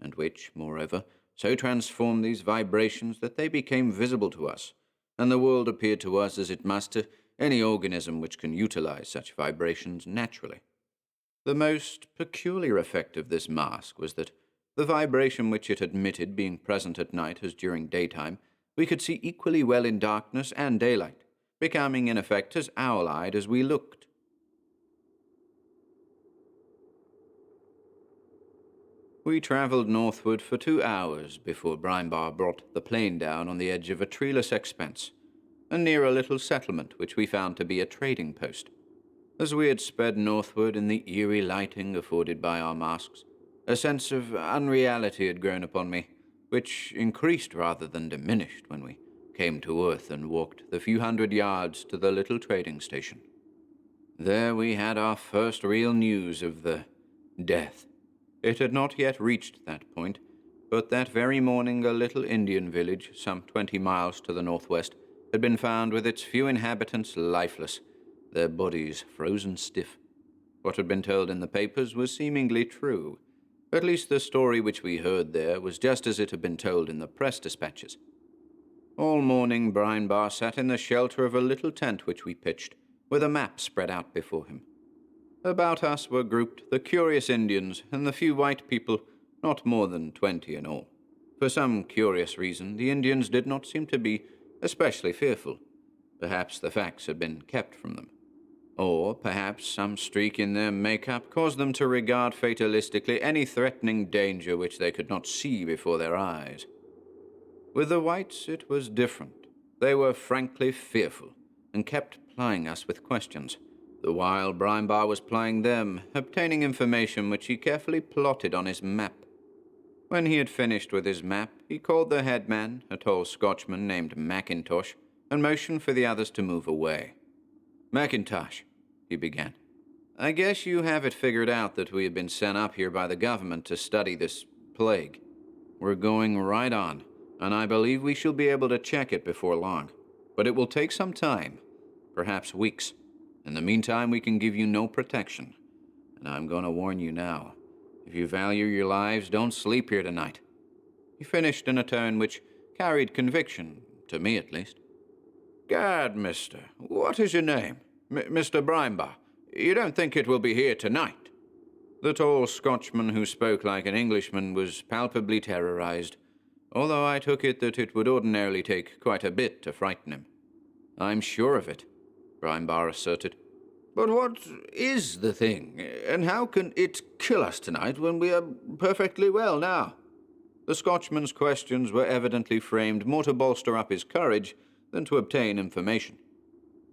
and which, moreover, so transformed these vibrations that they became visible to us, and the world appeared to us as it must to any organism which can utilize such vibrations naturally. The most peculiar effect of this mask was that the vibration which it admitted being present at night as during daytime, we could see equally well in darkness and daylight, becoming in effect as owl-eyed as we looked. We traveled northward for 2 hours before Brimebar brought the plane down on the edge of a treeless expanse, and near a little settlement which we found to be a trading post. As we had sped northward in the eerie lighting afforded by our masks, a sense of unreality had grown upon me, which increased rather than diminished when we came to earth and walked the few hundred yards to the little trading station. There we had our first real news of the death. It had not yet reached that point, but that very morning a little Indian village, some 20 miles to the northwest, had been found with its few inhabitants lifeless, their bodies frozen stiff. What had been told in the papers was seemingly true. At least the story which we heard there was just as it had been told in the press dispatches. All morning Brimebar sat in the shelter of a little tent which we pitched, with a map spread out before him. About us were grouped the curious Indians and the few white people, not more than 20 in all. For some curious reason, the Indians did not seem to be especially fearful. Perhaps the facts had been kept from them. Or perhaps some streak in their makeup caused them to regard fatalistically any threatening danger which they could not see before their eyes. With the whites it was different. They were frankly fearful, and kept plying us with questions, the while Brimebar was plying them, obtaining information which he carefully plotted on his map. When he had finished with his map, he called the headman, a tall Scotchman named Mackintosh, and motioned for the others to move away. "Mackintosh," he began, "I guess you have it figured out that we have been sent up here by the government to study this plague. We're going right on, and I believe we shall be able to check it before long. But it will take some time, perhaps weeks. In the meantime, we can give you no protection. And I'm going to warn you now. If you value your lives, don't sleep here tonight." He finished in a tone which carried conviction, to me at least. "Gad, mister, what is your name? Mr. Brimebar. You don't think it will be here tonight?" The tall Scotchman who spoke like an Englishman was palpably terrorized, although I took it that it would ordinarily take quite a bit to frighten him. "I'm sure of it," Brimebar asserted. "But what is the thing, and how can it kill us tonight when we are perfectly well now?" The Scotchman's questions were evidently framed more to bolster up his courage than to obtain information.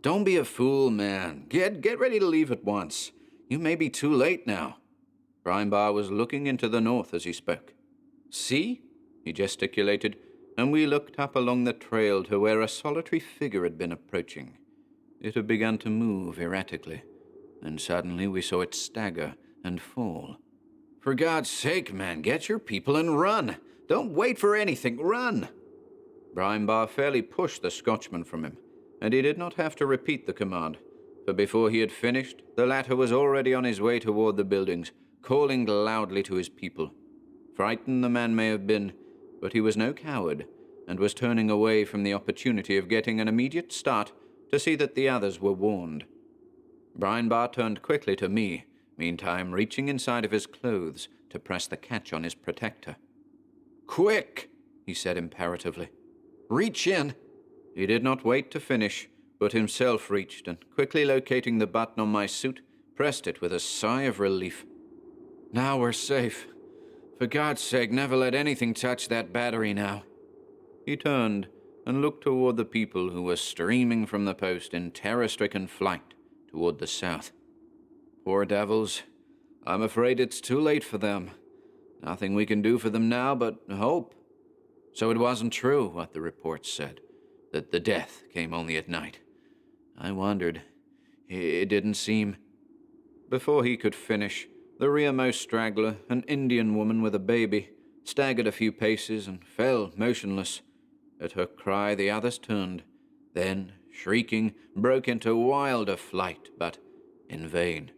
"Don't be a fool, man. Get ready to leave at once. You may be too late now." Brimebar was looking into the north as he spoke. "See?" he gesticulated, and we looked up along the trail to where a solitary figure had been approaching. It had begun to move erratically, and suddenly we saw it stagger and fall. "For God's sake, man, get your people and run! Don't wait for anything, run!" Brimebar fairly pushed the Scotchman from him, and he did not have to repeat the command, but before he had finished, the latter was already on his way toward the buildings, calling loudly to his people. Frightened the man may have been, but he was no coward, and was turning away from the opportunity of getting an immediate start to see that the others were warned. Brinebar turned quickly to me, meantime reaching inside of his clothes to press the catch on his protector. "Quick!" he said imperatively. "Reach in!" He did not wait to finish, but himself reached and, quickly locating the button on my suit, pressed it with a sigh of relief. "Now we're safe. For God's sake, never let anything touch that battery now." He turned and looked toward the people who were streaming from the post in terror-stricken flight toward the south. "Poor devils. I'm afraid it's too late for them. Nothing we can do for them now but hope." So it wasn't true what the reports said, that the death came only at night. I wondered. It didn't seem... Before he could finish, the rearmost straggler, an Indian woman with a baby, staggered a few paces and fell motionless. At her cry, the others turned, then, shrieking, broke into wilder flight, but in vain.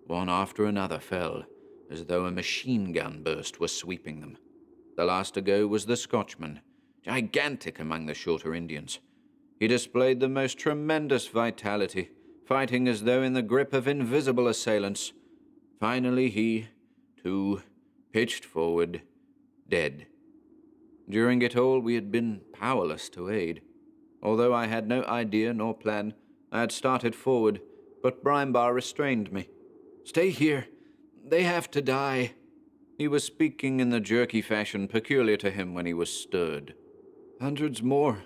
One after another fell, as though a machine gun burst was sweeping them. The last to go was the Scotchman, gigantic among the shorter Indians. He displayed the most tremendous vitality, fighting as though in the grip of invisible assailants. Finally he, too, pitched forward, dead. During it all we had been powerless to aid. Although I had no idea nor plan, I had started forward, but Brinebar restrained me. "Stay here. They have to die." He was speaking in the jerky fashion peculiar to him when he was stirred. "Hundreds more.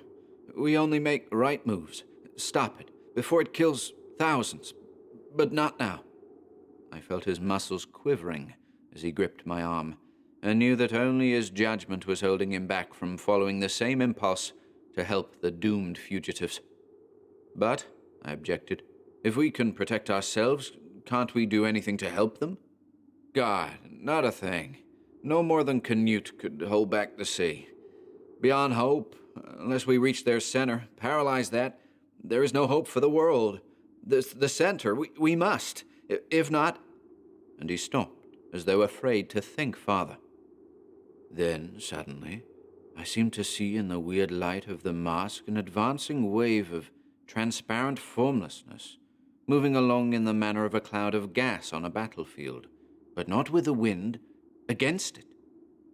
We only make right moves. Stop it, before it kills thousands. But not now." I felt his muscles quivering as he gripped my arm, and knew that only his judgment was holding him back from following the same impulse to help the doomed fugitives. "But," I objected, "if we can protect ourselves, can't we do anything to help them?" "God, not a thing. No more than Canute could hold back the sea. Beyond hope, unless we reach their center, paralyze that, there is no hope for the world. The center, we must. If not..." And he stopped, as though afraid to think farther. Then, suddenly, I seemed to see in the weird light of the mask an advancing wave of transparent formlessness, moving along in the manner of a cloud of gas on a battlefield, but not with the wind, against it.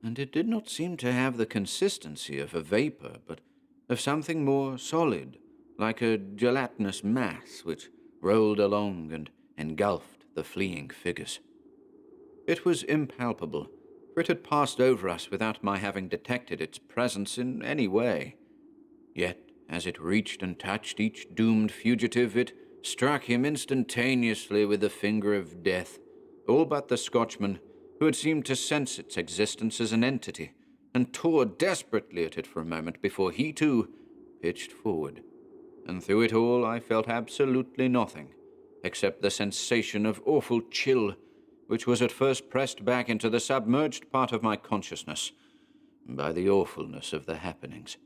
And it did not seem to have the consistency of a vapor, but of something more solid, like a gelatinous mass which rolled along and engulfed the fleeing figures. It was impalpable, for it had passed over us without my having detected its presence in any way. Yet, as it reached and touched each doomed fugitive, it struck him instantaneously with the finger of death, all but the Scotchman, who had seemed to sense its existence as an entity, and tore desperately at it for a moment before he, too, pitched forward. And through it all I felt absolutely nothing, except the sensation of awful chill, which was at first pressed back into the submerged part of my consciousness by the awfulness of the happenings.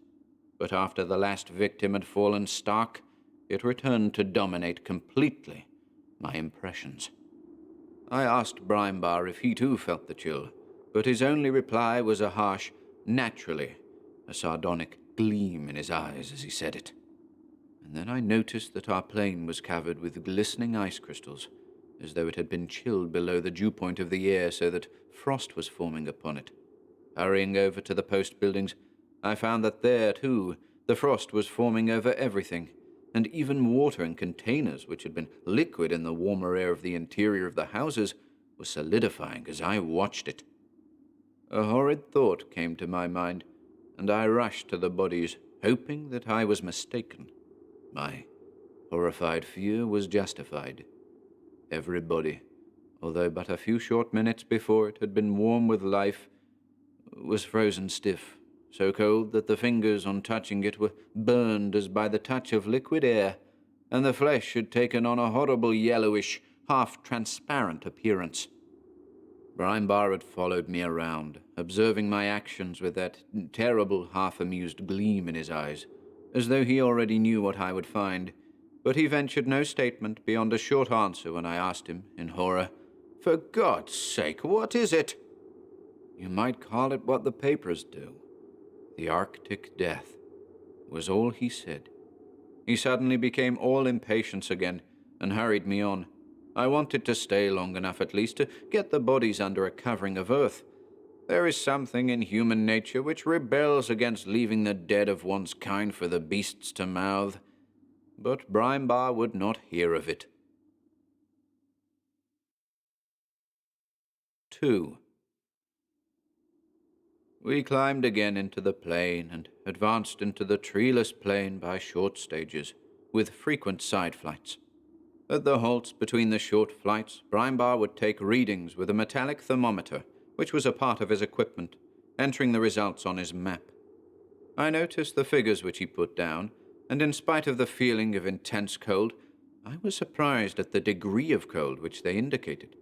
But after the last victim had fallen stark, it returned to dominate completely my impressions. I asked Brinebar if he too felt the chill, but his only reply was a harsh, "naturally," a sardonic gleam in his eyes as he said it. And then I noticed that our plane was covered with glistening ice crystals, as though it had been chilled below the dew point of the air so that frost was forming upon it. Hurrying over to the post buildings, I found that there, too, the frost was forming over everything, and even water in containers which had been liquid in the warmer air of the interior of the houses was solidifying as I watched it. A horrid thought came to my mind, and I rushed to the bodies, hoping that I was mistaken. My horrified fear was justified. Every body, although but a few short minutes before it had been warm with life, was frozen stiff, so cold that the fingers on touching it were burned as by the touch of liquid air, and the flesh had taken on a horrible yellowish, half-transparent appearance. Brinebar had followed me around, observing my actions with that terrible half-amused gleam in his eyes, as though he already knew what I would find. but he ventured no statement beyond a short answer when I asked him, in horror, "For God's sake, what is it?" "You might call it what the papers do. The Arctic death," was all he said. He suddenly became all impatience again and hurried me on. I wanted to stay long enough at least to get the bodies under a covering of earth. There is something in human nature which rebels against leaving the dead of one's kind for the beasts to mouth. But Brimebar would not hear of it. 2. We climbed again into the plain and advanced into the treeless plain by short stages, with frequent side flights. At the halts between the short flights, Brimebar would take readings with a metallic thermometer, which was a part of his equipment, entering the results on his map. I noticed the figures which he put down, and in spite of the feeling of intense cold, I was surprised at the degree of cold which they indicated.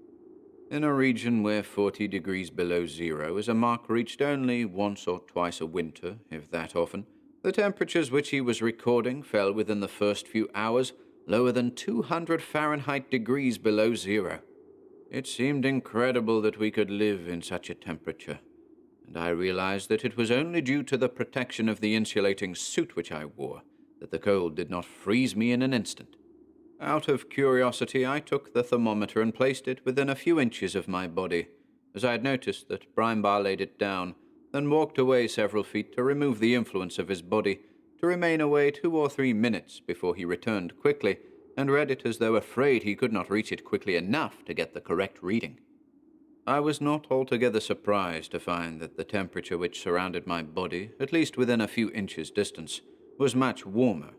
In a region where 40 degrees below zero is a mark reached only once or twice a winter, if that often, the temperatures which he was recording fell within the first few hours lower than 200 Fahrenheit degrees below zero. It seemed incredible that we could live in such a temperature, and I realized that it was only due to the protection of the insulating suit which I wore that the cold did not freeze me in an instant. Out of curiosity, I took the thermometer and placed it within a few inches of my body, as I had noticed that Brimebar laid it down, then walked away several feet to remove the influence of his body, to remain away 2 or 3 minutes before he returned quickly, and read it as though afraid he could not reach it quickly enough to get the correct reading. I was not altogether surprised to find that the temperature which surrounded my body, at least within a few inches' distance, was much warmer,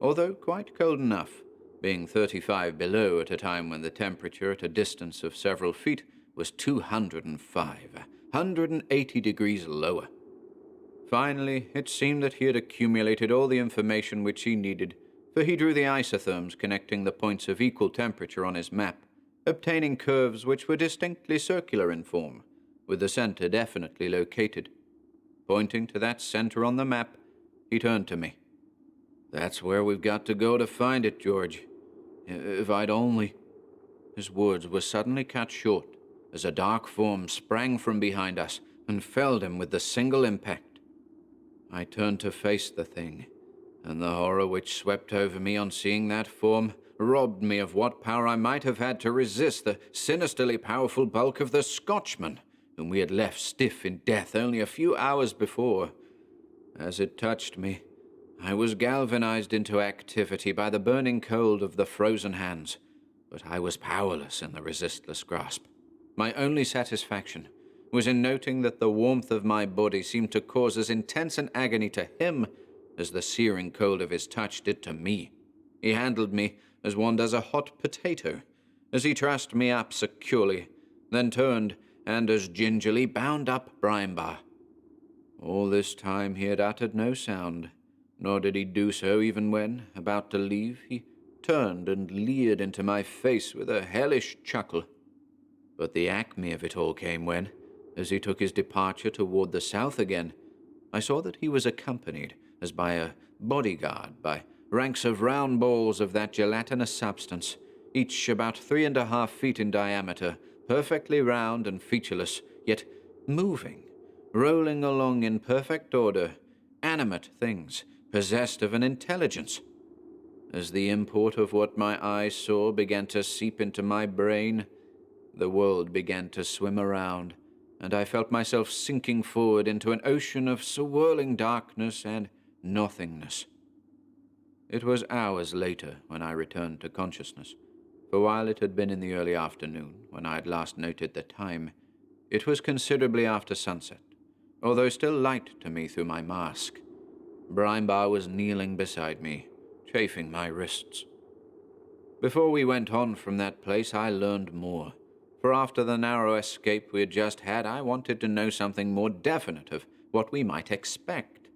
although quite cold enough, being 35 below at a time when the temperature at a distance of several feet was 205, 180 degrees lower. Finally, it seemed that he had accumulated all the information which he needed, for he drew the isotherms connecting the points of equal temperature on his map, obtaining curves which were distinctly circular in form, with the center definitely located. Pointing to that center on the map, he turned to me. "That's where we've got to go to find it, George. If I'd only—" His words were suddenly cut short, as a dark form sprang from behind us and felled him with the single impact. I turned to face the thing, and the horror which swept over me on seeing that form robbed me of what power I might have had to resist the sinisterly powerful bulk of the Scotchman, whom we had left stiff in death only a few hours before. As it touched me, I was galvanized into activity by the burning cold of the frozen hands, but I was powerless in the resistless grasp. My only satisfaction was in noting that the warmth of my body seemed to cause as intense an agony to him as the searing cold of his touch did to me. He handled me as one does a hot potato, as he trussed me up securely, then turned and as gingerly bound up Brimebar. All this time he had uttered no sound, nor did he do so even when, about to leave, he turned and leered into my face with a hellish chuckle. But the acme of it all came when, as he took his departure toward the south again, I saw that he was accompanied, as by a bodyguard, by ranks of round balls of that gelatinous substance, each about 3.5 feet in diameter, perfectly round and featureless, yet moving, rolling along in perfect order, animate things, possessed of an intelligence. As the import of what my eyes saw began to seep into my brain, the world began to swim around, and I felt myself sinking forward into an ocean of swirling darkness and nothingness. It was hours later when I returned to consciousness, for while it had been in the early afternoon when I had last noted the time, it was considerably after sunset, although still light to me through my mask. Brimebar was kneeling beside me, chafing my wrists. Before we went on from that place, I learned more, for after the narrow escape we had just had, I wanted to know something more definite of what we might expect,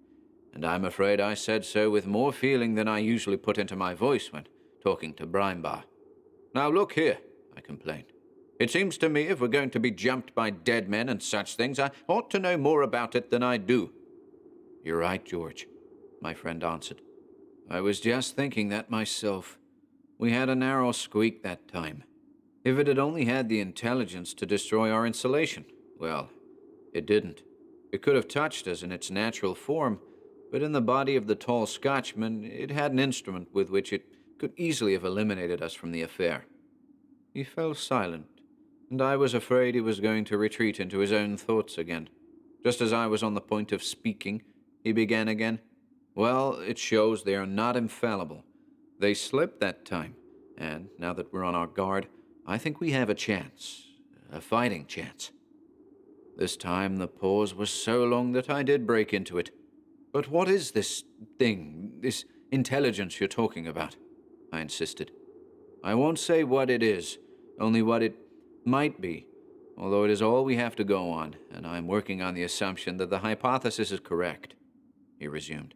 and I'm afraid I said so with more feeling than I usually put into my voice when talking to Brimebar. "Now look here," I complained. "It seems to me if we're going to be jumped by dead men and such things, I ought to know more about it than I do." "You're right, George," my friend answered. "I was just thinking that myself. we had a narrow squeak that time. If it had only had the intelligence to destroy our insulation, well, it didn't. It could have touched us in its natural form, but in the body of the tall Scotchman, it had an instrument with which it could easily have eliminated us from the affair. He fell silent, and I was afraid he was going to retreat into his own thoughts again. Just as I was on the point of speaking, he began again. Well, it shows they are not infallible. They slipped that time, and now that we're on our guard, I think we have a chance. A fighting chance. This time the pause was so long that I did break into it. But what is this thing, this intelligence you're talking about? I insisted. I won't say what it is, only what it might be, although it is all we have to go on, and I'm working on the assumption that the hypothesis is correct, he resumed.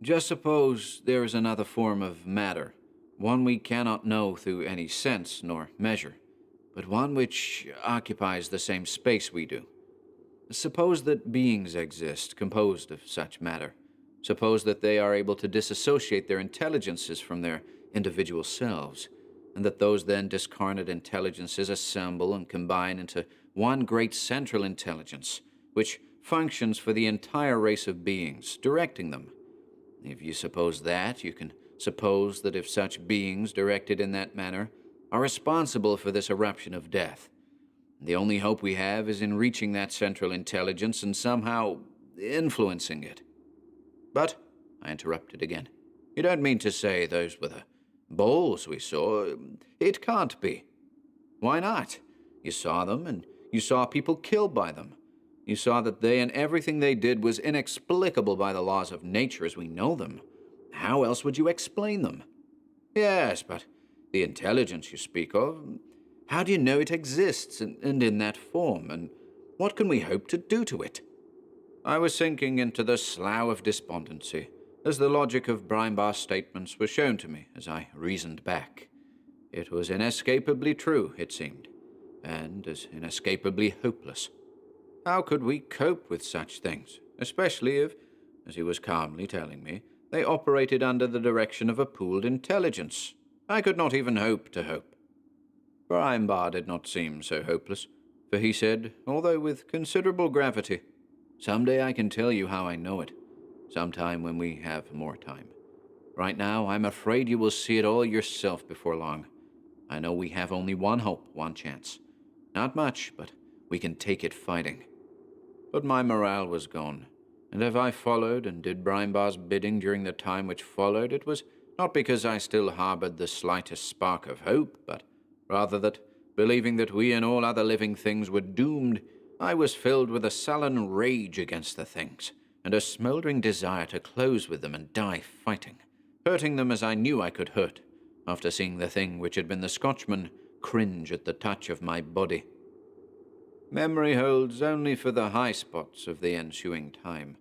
Just suppose there is another form of matter, one we cannot know through any sense nor measure, but one which occupies the same space we do. Suppose that beings exist composed of such matter. Suppose that they are able to disassociate their intelligences from their individual selves, and that those then discarnate intelligences assemble and combine into one great central intelligence, which functions for the entire race of beings, directing them. If you suppose that, you can suppose that if such beings, directed in that manner, are responsible for this eruption of death, the only hope we have is in reaching that central intelligence and somehow influencing it. But, I interrupted again, you don't mean to say those were the bowls we saw? It can't be. Why not? You saw them, and you saw people killed by them. You saw that they and everything they did was inexplicable by the laws of nature as we know them. How else would you explain them? Yes, but the intelligence you speak of, how do you know it exists and in that form, and what can we hope to do to it? I was sinking into the slough of despondency, as the logic of Brinebar's statements was shown to me as I reasoned back. It was inescapably true, it seemed, and as inescapably hopeless. How could we cope with such things, especially if, as he was calmly telling me, they operated under the direction of a pooled intelligence? I could not even hope to hope. Brinebar did not seem so hopeless, for he said, although with considerable gravity, "Some day I can tell you how I know it, sometime when we have more time. Right now, I'm afraid you will see it all yourself before long. I know we have only one hope, one chance. Not much, but we can take it fighting." But my morale was gone, and if I followed and did Brinebar's bidding during the time which followed, it was not because I still harbored the slightest spark of hope, but rather that, believing that we and all other living things were doomed, I was filled with a sullen rage against the things, and a smoldering desire to close with them and die fighting, hurting them as I knew I could hurt, after seeing the thing which had been the Scotchman cringe at the touch of my body. Memory holds only for the high spots of the ensuing time.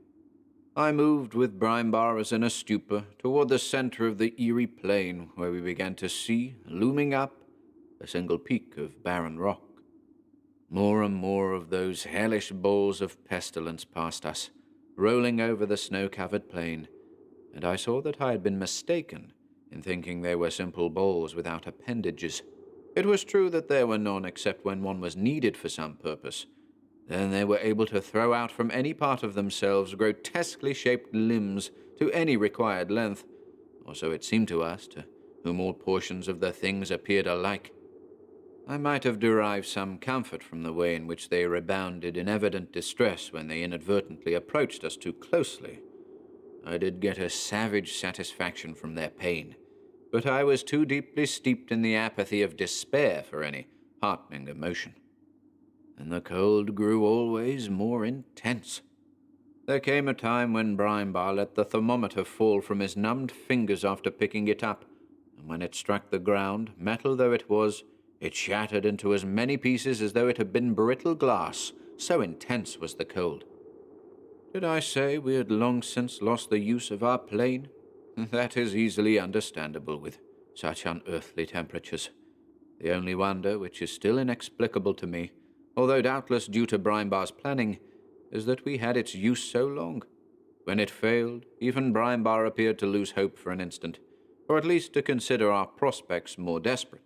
I moved with Brinebar as in a stupor toward the center of the eerie plain where we began to see, looming up, a single peak of barren rock. More and more of those hellish balls of pestilence passed us, rolling over the snow-covered plain, and I saw that I had been mistaken in thinking they were simple balls without appendages. It was true that there were none except when one was needed for some purpose. Then they were able to throw out from any part of themselves grotesquely shaped limbs to any required length, or so it seemed to us, to whom all portions of the things appeared alike. I might have derived some comfort from the way in which they rebounded in evident distress when they inadvertently approached us too closely. I did get a savage satisfaction from their pain, but I was too deeply steeped in the apathy of despair for any heartening emotion. And the cold grew always more intense. There came a time when Brinebar let the thermometer fall from his numbed fingers after picking it up, and when it struck the ground, metal though it was, it shattered into as many pieces as though it had been brittle glass, so intense was the cold. Did I say we had long since lost the use of our plane? That is easily understandable with such unearthly temperatures. The only wonder, which is still inexplicable to me, although doubtless due to Brinebar's planning, is that we had its use so long. When it failed, even Brinebar appeared to lose hope for an instant, or at least to consider our prospects more desperate.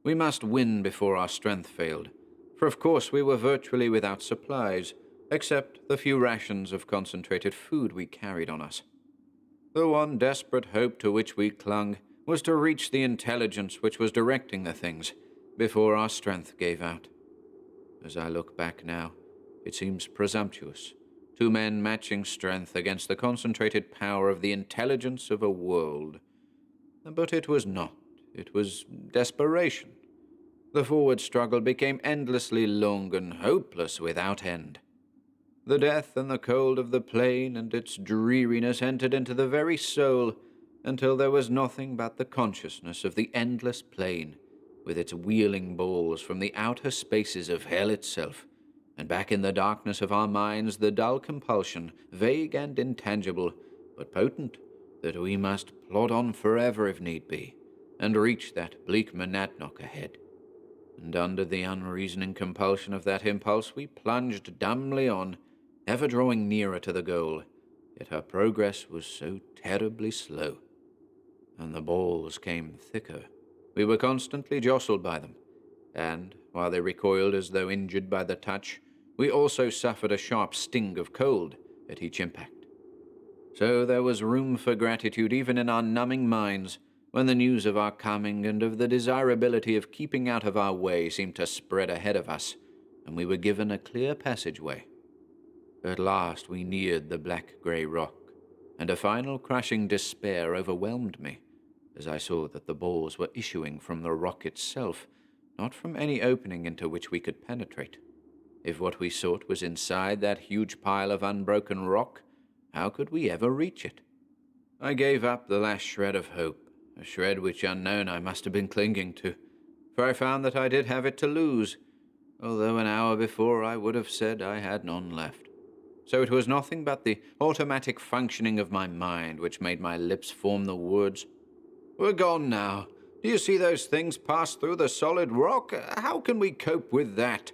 We must win before our strength failed, for of course we were virtually without supplies, except the few rations of concentrated food we carried on us. The one desperate hope to which we clung was to reach the intelligence which was directing the things before our strength gave out. As I look back now, it seems presumptuous, two men matching strength against the concentrated power of the intelligence of a world. But it was not. It was desperation. The forward struggle became endlessly long and hopeless without end. The death and the cold of the plain and its dreariness entered into the very soul until there was nothing but the consciousness of the endless plain, with its wheeling balls from the outer spaces of hell itself, and back in the darkness of our minds the dull compulsion, vague and intangible, but potent, that we must plod on forever if need be, and reach that bleak monadnock ahead. And under the unreasoning compulsion of that impulse we plunged dumbly on, ever drawing nearer to the goal, yet our progress was so terribly slow. And the balls came thicker. We were constantly jostled by them, and, while they recoiled as though injured by the touch, we also suffered a sharp sting of cold at each impact. So there was room for gratitude even in our numbing minds when the news of our coming and of the desirability of keeping out of our way seemed to spread ahead of us, and we were given a clear passageway. At last we neared the black-grey rock, and a final crushing despair overwhelmed me as I saw that the balls were issuing from the rock itself, not from any opening into which we could penetrate. If what we sought was inside that huge pile of unbroken rock, how could we ever reach it? I gave up the last shred of hope, a shred which unknown I must have been clinging to, for I found that I did have it to lose, although an hour before I would have said I had none left. So it was nothing but the automatic functioning of my mind which made my lips form the words, "We're gone now. Do you see those things pass through the solid rock? How can we cope with that?"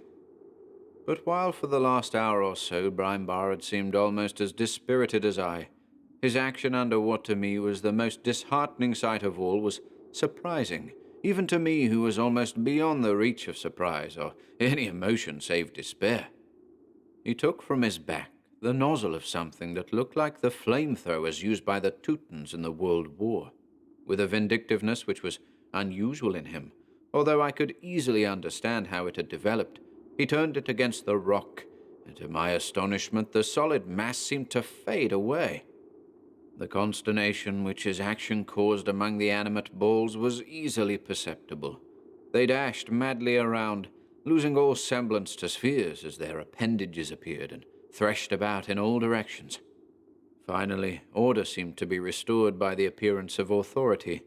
But while for the last hour or so Brinebar had seemed almost as dispirited as I, his action under what to me was the most disheartening sight of all was surprising, even to me who was almost beyond the reach of surprise or any emotion save despair. He took from his back the nozzle of something that looked like the flamethrowers used by the Teutons in the World War, with a vindictiveness which was unusual in him, although I could easily understand how it had developed. He turned it against the rock, and to my astonishment the solid mass seemed to fade away. The consternation which his action caused among the animate balls was easily perceptible. They dashed madly around, losing all semblance to spheres as their appendages appeared, and threshed about in all directions. Finally, order seemed to be restored by the appearance of authority,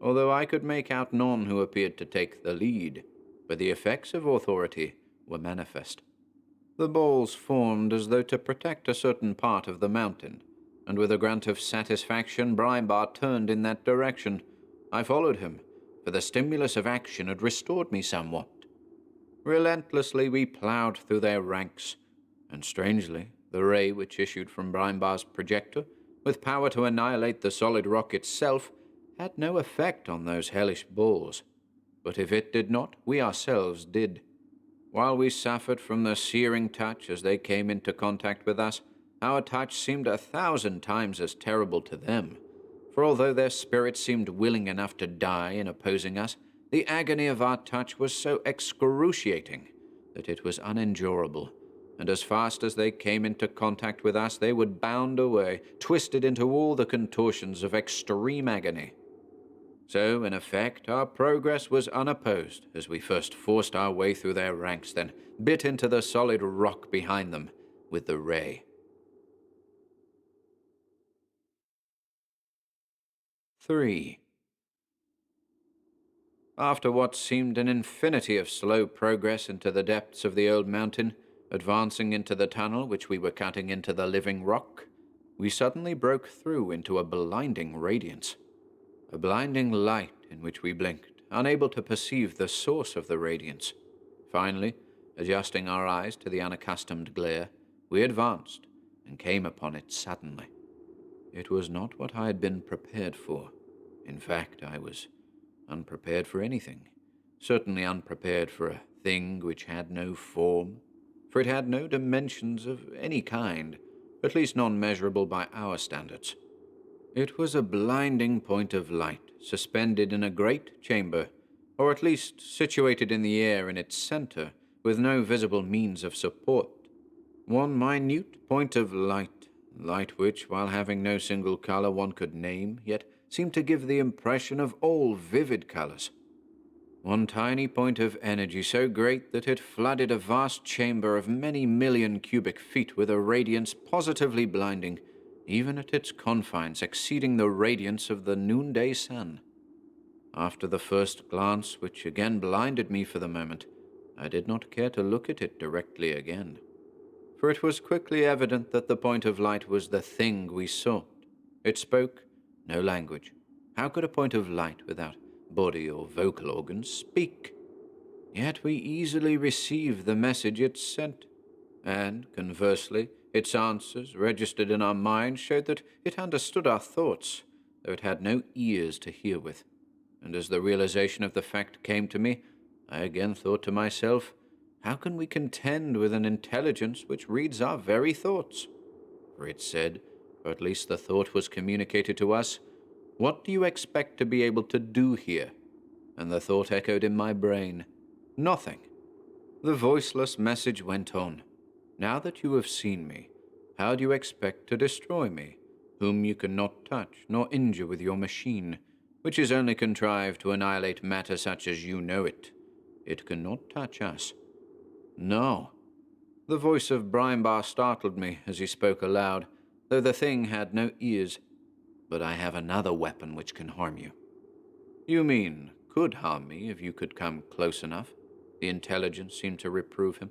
although I could make out none who appeared to take the lead, but the effects of authority were manifest. The balls formed as though to protect a certain part of the mountain, and with a grunt of satisfaction Brinebar turned in that direction. I followed him, for the stimulus of action had restored me somewhat. Relentlessly we ploughed through their ranks, and strangely, the ray which issued from Brinebar's projector, with power to annihilate the solid rock itself, had no effect on those hellish balls. But if it did not, we ourselves did. While we suffered from the searing touch as they came into contact with us, our touch seemed 1,000 times as terrible to them. For although their spirits seemed willing enough to die in opposing us, the agony of our touch was so excruciating that it was unendurable, and as fast as they came into contact with us, they would bound away, twisted into all the contortions of extreme agony. So, in effect, our progress was unopposed as we first forced our way through their ranks, then bit into the solid rock behind them with the ray. 3. After what seemed an infinity of slow progress into the depths of the old mountain, advancing into the tunnel which we were cutting into the living rock, we suddenly broke through into a blinding radiance. A blinding light in which we blinked, unable to perceive the source of the radiance. Finally, adjusting our eyes to the unaccustomed glare, we advanced and came upon it suddenly. It was not what I had been prepared for. In fact, I was unprepared for anything. Certainly unprepared for a thing which had no form, for it had no dimensions of any kind, at least none measurable by our standards. It was a blinding point of light, suspended in a great chamber, or at least situated in the air in its center, with no visible means of support. One minute point of light, light which, while having no single color one could name, yet seemed to give the impression of all vivid colors. One tiny point of energy so great that it flooded a vast chamber of many million cubic feet with a radiance positively blinding, even at its confines exceeding the radiance of the noonday sun. After the first glance, which again blinded me for the moment, I did not care to look at it directly again, for it was quickly evident that the point of light was the thing we sought. It spoke no language. How could a point of light without body or vocal organs speak? Yet we easily received the message it sent, and, conversely, its answers, registered in our minds, showed that it understood our thoughts, though it had no ears to hear with. And as the realization of the fact came to me, I again thought to myself, how can we contend with an intelligence which reads our very thoughts? For it said, or at least the thought was communicated to us, "What do you expect to be able to do here?" And the thought echoed in my brain, "Nothing." The voiceless message went on. "Now that you have seen me, how do you expect to destroy me, whom you cannot touch nor injure with your machine, which is only contrived to annihilate matter such as you know it? It cannot touch us." No. The voice of Brinebar startled me as he spoke aloud, though the thing had no ears. "But I have another weapon which can harm you." "You mean, could harm me if you could come close enough?" The intelligence seemed to reprove him.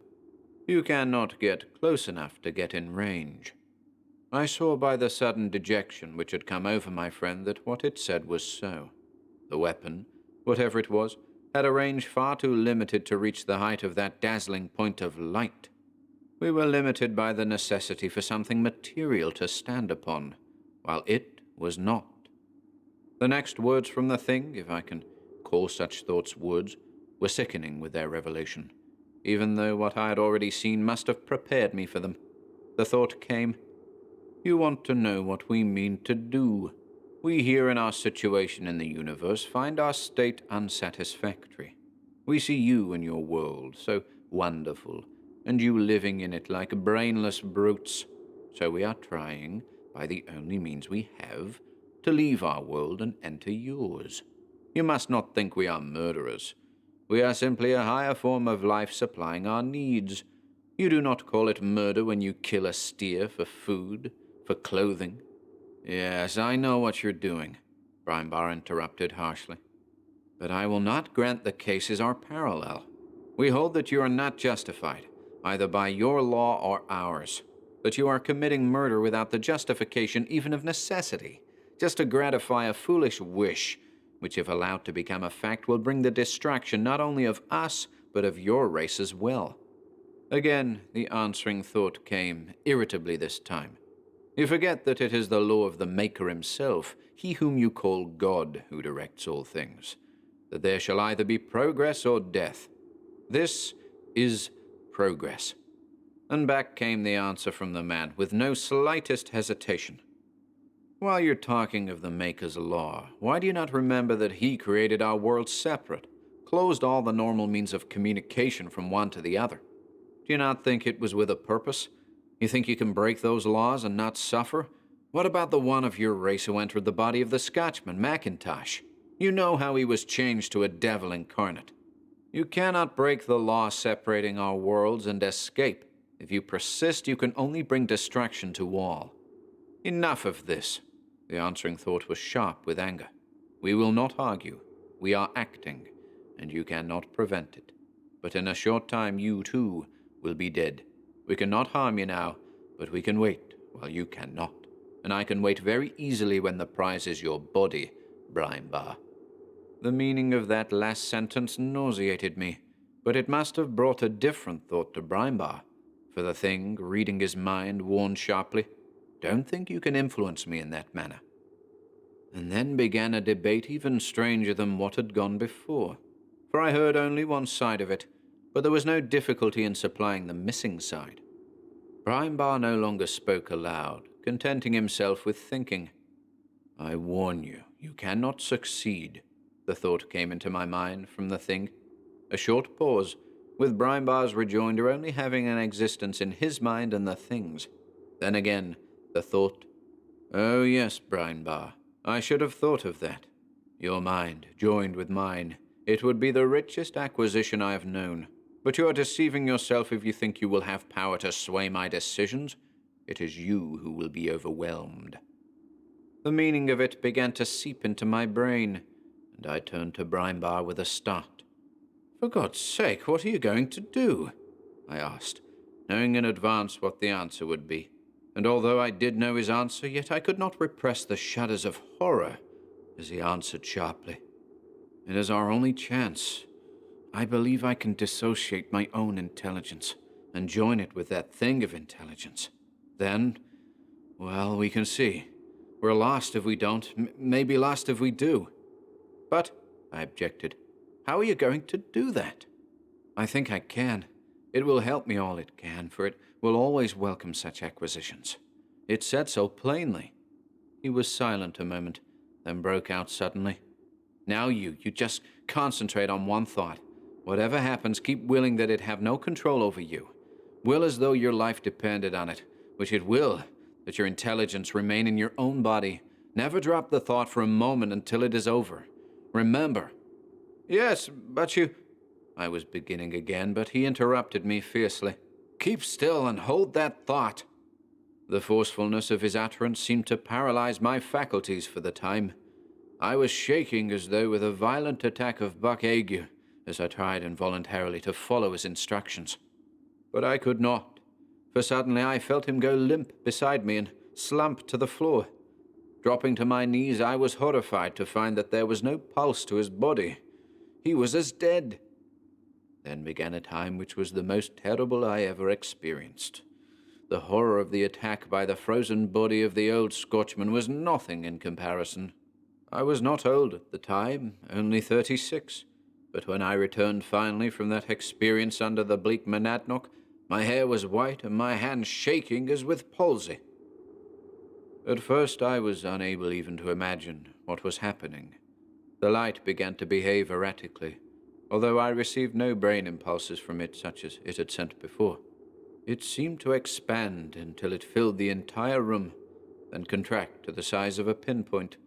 "You cannot get close enough to get in range." I saw by the sudden dejection which had come over my friend that what it said was so. The weapon, whatever it was, had a range far too limited to reach the height of that dazzling point of light. We were limited by the necessity for something material to stand upon, while it was not. The next words from the thing, if I can call such thoughts words, were sickening with their revelation, even though what I had already seen must have prepared me for them. The thought came, "You want to know what we mean to do. We here in our situation in the universe find our state unsatisfactory. We see you in your world, so wonderful, and you living in it like brainless brutes. So we are trying, by the only means we have, to leave our world and enter yours. You must not think we are murderers. We are simply a higher form of life supplying our needs. You do not call it murder when you kill a steer for food, for clothing." "Yes, I know what you're doing," Brinebar interrupted harshly. "But I will not grant the cases are parallel. We hold that you are not justified, either by your law or ours, that you are committing murder without the justification even of necessity, just to gratify a foolish wish, which if allowed to become a fact will bring the destruction not only of us, but of your race as well." Again, the answering thought came, irritably this time. "You forget that it is the law of the Maker himself, he whom you call God, who directs all things, that there shall either be progress or death. This is progress." And back came the answer from the man, with no slightest hesitation. "While you're talking of the Maker's law, why do you not remember that he created our world separate, closed all the normal means of communication from one to the other? Do you not think it was with a purpose? You think you can break those laws and not suffer? What about the one of your race who entered the body of the Scotchman, Mackintosh? You know how he was changed to a devil incarnate. You cannot break the law separating our worlds and escape. If you persist, you can only bring destruction to all. Enough of this." The answering thought was sharp with anger. "We will not argue. We are acting, and you cannot prevent it. But in a short time you, too, will be dead. We cannot harm you now, but we can wait while you cannot. And I can wait very easily when the prize is your body, Brinebar." The meaning of that last sentence nauseated me, but it must have brought a different thought to Brinebar, for the thing, reading his mind, warned sharply, "Don't think you can influence me in that manner." And then began a debate even stranger than what had gone before, for I heard only one side of it, but there was no difficulty in supplying the missing side. Brinebar no longer spoke aloud, contenting himself with thinking. I warn you, you cannot succeed, the thought came into my mind from the thing. A short pause, with Brinebar's rejoinder only having an existence in his mind and the thing's. Then again, the thought, oh yes, Brinebar, I should have thought of that. Your mind, joined with mine, it would be the richest acquisition I have known. But you are deceiving yourself if you think you will have power to sway my decisions. It is you who will be overwhelmed. The meaning of it began to seep into my brain, and I turned to Brinebar with a start. For God's sake, what are you going to do? I asked, knowing in advance what the answer would be. And although I did know his answer, yet I could not repress the shudders of horror as he answered sharply. It is our only chance. I believe I can dissociate my own intelligence and join it with that thing of intelligence. Then, well, we can see. We're lost if we don't, maybe lost if we do. But, I objected, how are you going to do that? I think I can. It will help me all it can, for it will always welcome such acquisitions. It said so plainly. He was silent a moment, then broke out suddenly. Now you just concentrate on one thought. Whatever happens, keep willing that it have no control over you. Will as though your life depended on it, which it will, that your intelligence remain in your own body. Never drop the thought for a moment until it is over. Remember. Yes, but you... I was beginning again, but he interrupted me fiercely. Keep still and hold that thought. The forcefulness of his utterance seemed to paralyze my faculties for the time. I was shaking as though with a violent attack of buck ague, as I tried involuntarily to follow his instructions. But I could not, for suddenly I felt him go limp beside me and slump to the floor. Dropping to my knees, I was horrified to find that there was no pulse to his body. He was as dead. Then began a time which was the most terrible I ever experienced. The horror of the attack by the frozen body of the old Scotchman was nothing in comparison. I was not old at the time, only 36, but when I returned finally from that experience under the bleak monadnock, my hair was white and my hands shaking as with palsy. At first I was unable even to imagine what was happening. The light began to behave erratically, although I received no brain impulses from it such as it had sent before. It seemed to expand until it filled the entire room, then contract to the size of a pinpoint.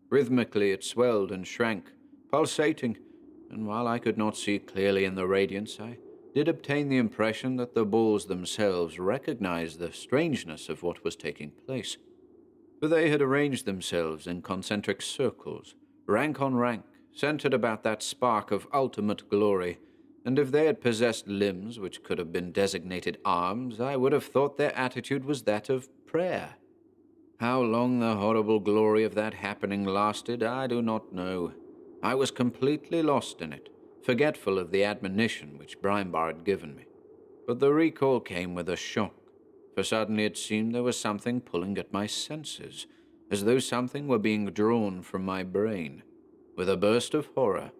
Rhythmically it swelled and shrank, pulsating, and while I could not see clearly in the radiance, I did obtain the impression that the balls themselves recognized the strangeness of what was taking place. For they had arranged themselves in concentric circles, rank on rank, centered about that spark of ultimate glory, and if they had possessed limbs which could have been designated arms, I would have thought their attitude was that of prayer. How long the horrible glory of that happening lasted, I do not know. I was completely lost in it, forgetful of the admonition which Brinebar had given me. But the recall came with a shock, for suddenly it seemed there was something pulling at my senses, as though something were being drawn from my brain. With a burst of horror,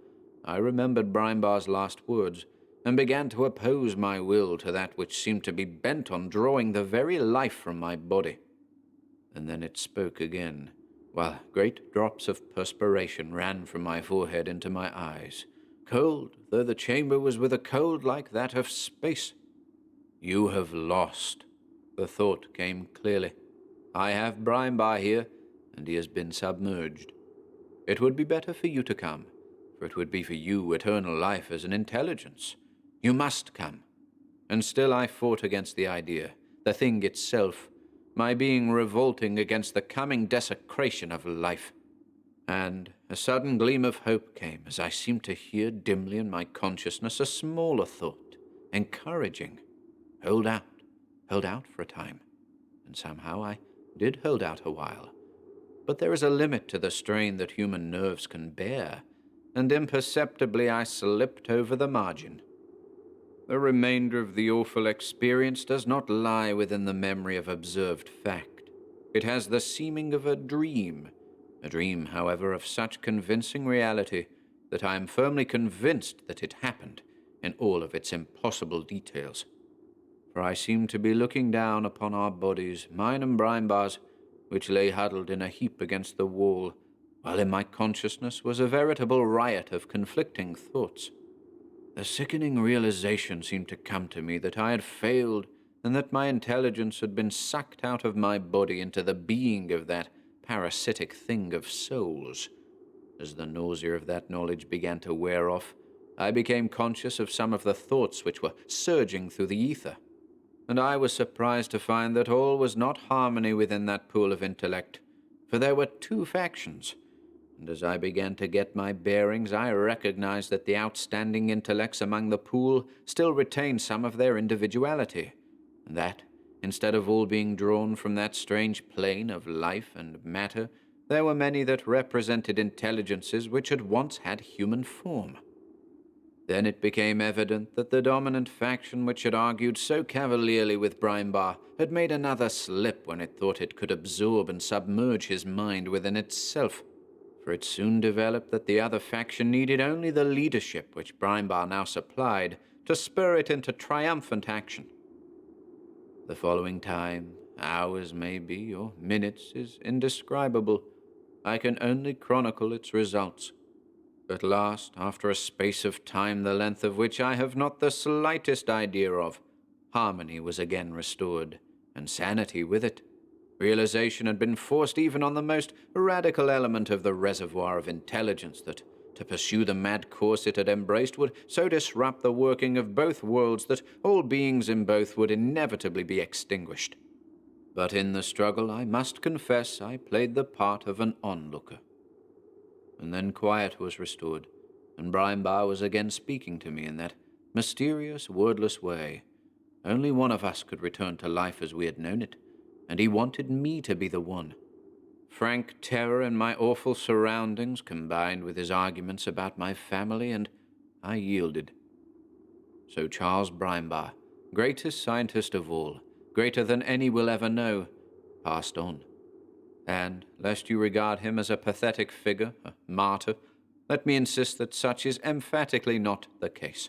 I remembered Brinebar's last words, and began to oppose my will to that which seemed to be bent on drawing the very life from my body. And then it spoke again, while great drops of perspiration ran from my forehead into my eyes, cold, though the chamber was with a cold like that of space. You have lost. The thought came clearly. I have Brinebar here, and he has been submerged. It would be better for you to come, for it would be for you eternal life as an intelligence. You must come. And still I fought against the idea, the thing itself, my being revolting against the coming desecration of life. And a sudden gleam of hope came as I seemed to hear dimly in my consciousness a smaller thought, encouraging. Hold out for a time. And somehow I did hold out a while. But there is a limit to the strain that human nerves can bear, and imperceptibly I slipped over the margin. The remainder of the awful experience does not lie within the memory of observed fact. It has the seeming of a dream, A dream, however, of such convincing reality that I am firmly convinced that it happened in all of its impossible details. For I seemed to be looking down upon our bodies, mine and Brinebar's, which lay huddled in a heap against the wall, while in my consciousness was a veritable riot of conflicting thoughts. The sickening realization seemed to come to me that I had failed, and that my intelligence had been sucked out of my body into the being of that parasitic thing of souls. As the nausea of that knowledge began to wear off, I became conscious of some of the thoughts which were surging through the ether, and I was surprised to find that all was not harmony within that pool of intellect, for there were two factions, and as I began to get my bearings, I recognized that the outstanding intellects among the pool still retained some of their individuality, and that, instead of all being drawn from that strange plane of life and matter, there were many that represented intelligences which had once had human form. Then it became evident that the dominant faction which had argued so cavalierly with Brinebar had made another slip when it thought it could absorb and submerge his mind within itself, for it soon developed that the other faction needed only the leadership which Brinebar now supplied to spur it into triumphant action. The following time, hours maybe, or minutes, is indescribable. I can only chronicle its results. At last, after a space of time the length of which I have not the slightest idea of, harmony was again restored, and sanity with it. Realization had been forced even on the most radical element of the reservoir of intelligence that, to pursue the mad course it had embraced, would so disrupt the working of both worlds that all beings in both would inevitably be extinguished. But in the struggle, I must confess, I played the part of an onlooker. And then quiet was restored, and Brinebar was again speaking to me in that mysterious, wordless way. Only one of us could return to life as we had known it, and he wanted me to be the one. Frank terror in my awful surroundings combined with his arguments about my family, and I yielded. So Charles Brinebar, greatest scientist of all, greater than any will ever know, passed on. And, lest you regard him as a pathetic figure, a martyr, let me insist that such is emphatically not the case.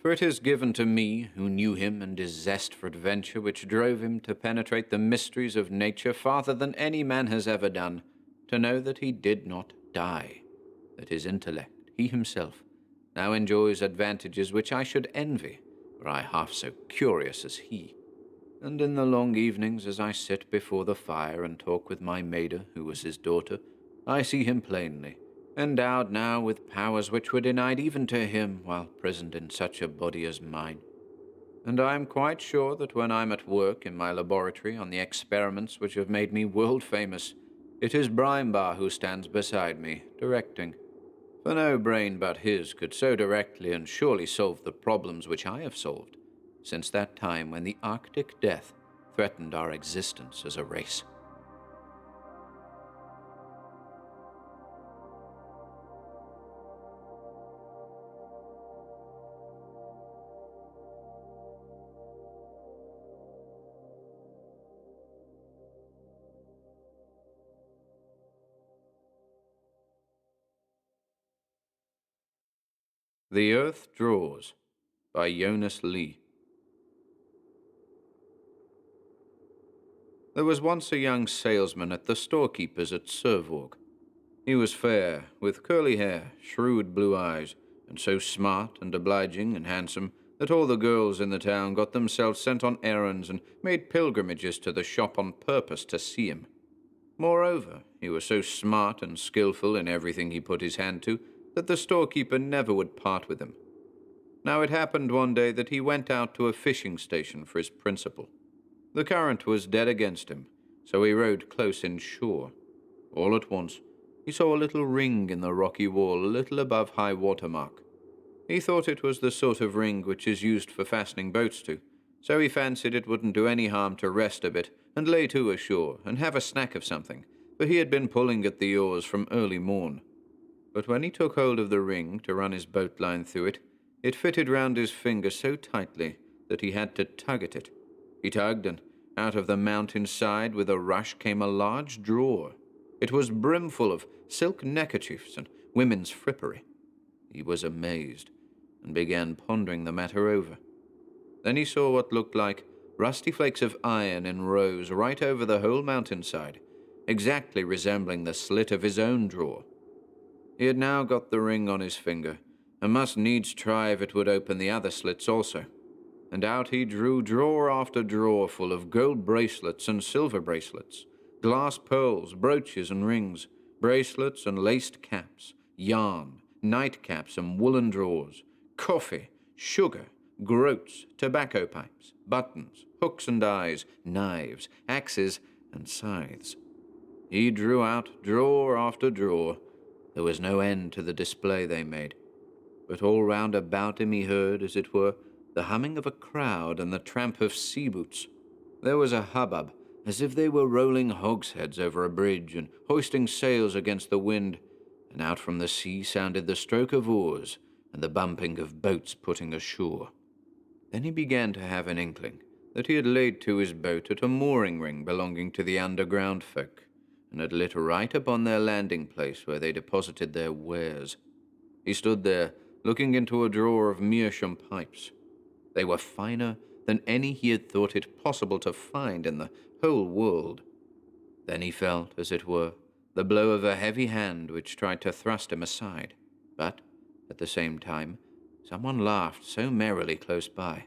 For it is given to me, who knew him and his zest for adventure which drove him to penetrate the mysteries of nature farther than any man has ever done, to know that he did not die, that his intellect, he himself, now enjoys advantages which I should envy, were I half so curious as he. And in the long evenings, as I sit before the fire and talk with my Maida, who was his daughter, I see him plainly, endowed now with powers which were denied even to him while prisoned in such a body as mine. And I am quite sure that when I'm at work in my laboratory on the experiments which have made me world famous, it is Brinebar who stands beside me, directing. For no brain but his could so directly and surely solve the problems which I have solved, since that time when the Arctic death threatened our existence as a race. The Earth Draws by Jonas Lee. There was once a young salesman at the storekeeper's at Servorg. He was fair, with curly hair, shrewd blue eyes, and so smart and obliging and handsome that all the girls in the town got themselves sent on errands and made pilgrimages to the shop on purpose to see him. Moreover, he was so smart and skillful in everything he put his hand to that the storekeeper never would part with him. Now it happened one day that he went out to a fishing station for his principal. The current was dead against him, so he rowed close inshore. All at once, he saw a little ring in the rocky wall a little above high water mark. He thought it was the sort of ring which is used for fastening boats to, so he fancied it wouldn't do any harm to rest a bit and lay to ashore and have a snack of something, for he had been pulling at the oars from early morn. But when he took hold of the ring to run his boat line through it, it fitted round his finger so tightly that he had to tug at it. He tugged, and out of the mountain side with a rush came a large drawer. It was brimful of silk neckerchiefs and women's frippery. He was amazed, and began pondering the matter over. Then he saw what looked like rusty flakes of iron in rows right over the whole mountainside, exactly resembling the slit of his own drawer. He had now got the ring on his finger, and must needs try if it would open the other slits also. And out he drew drawer after drawer full of gold bracelets and silver bracelets, glass pearls, brooches and rings, bracelets and laced caps, yarn, nightcaps and woolen drawers, coffee, sugar, groats, tobacco pipes, buttons, hooks and eyes, knives, axes, and scythes. He drew out drawer after drawer. There was no end to the display they made. But all round about him he heard, as it were, the humming of a crowd and the tramp of sea boots. There was a hubbub, as if they were rolling hogsheads over a bridge and hoisting sails against the wind, and out from the sea sounded the stroke of oars and the bumping of boats putting ashore. Then he began to have an inkling that he had laid to his boat at a mooring ring belonging to the underground folk, and had lit right upon their landing place where they deposited their wares. He stood there, looking into a drawer of meerschaum pipes. They were finer than any he had thought it possible to find in the whole world. Then he felt, as it were, the blow of a heavy hand which tried to thrust him aside. But, at the same time, someone laughed so merrily close by.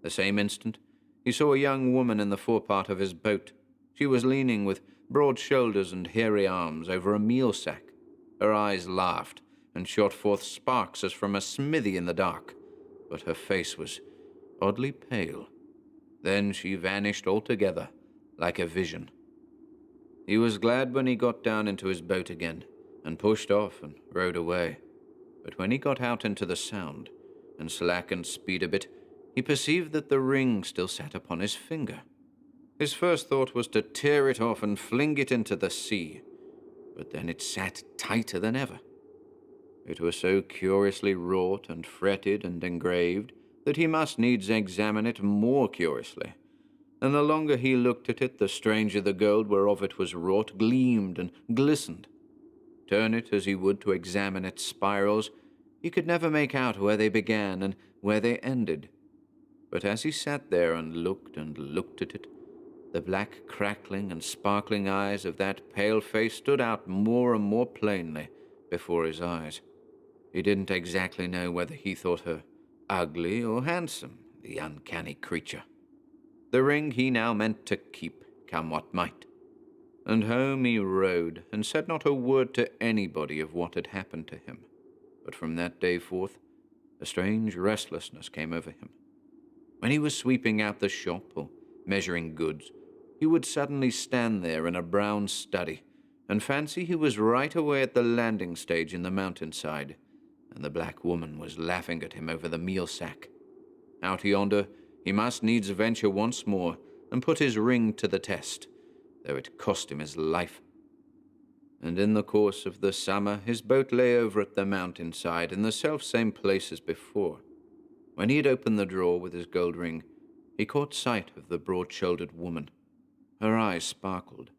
The same instant, he saw a young woman in the forepart of his boat. She was leaning with broad shoulders and hairy arms over a meal sack. Her eyes laughed and shot forth sparks as from a smithy in the dark, but her face was oddly pale. Then she vanished altogether, like a vision. He was glad when he got down into his boat again, and pushed off and rowed away. But when he got out into the Sound, and slackened speed a bit, he perceived that the ring still sat upon his finger. His first thought was to tear it off and fling it into the sea, but then it sat tighter than ever. It was so curiously wrought and fretted and engraved that he must needs examine it more curiously, and the longer he looked at it, the stranger the gold whereof it was wrought gleamed and glistened. Turn it as he would to examine its spirals, he could never make out where they began and where they ended. But as he sat there and looked at it, the black crackling and sparkling eyes of that pale face stood out more and more plainly before his eyes. He didn't exactly know whether he thought her ugly or handsome, the uncanny creature. The ring he now meant to keep, come what might. And home he rode, and said not a word to anybody of what had happened to him. But from that day forth, a strange restlessness came over him. When he was sweeping out the shop or measuring goods, he would suddenly stand there in a brown study, and fancy he was right away at the landing stage in the mountainside, and the black woman was laughing at him over the meal sack. Out yonder, he must needs venture once more, and put his ring to the test, though it cost him his life. And in the course of the summer, his boat lay over at the mountainside in the self-same place as before. When he had opened the drawer with his gold ring, he caught sight of the broad-shouldered woman. Her eyes sparkled,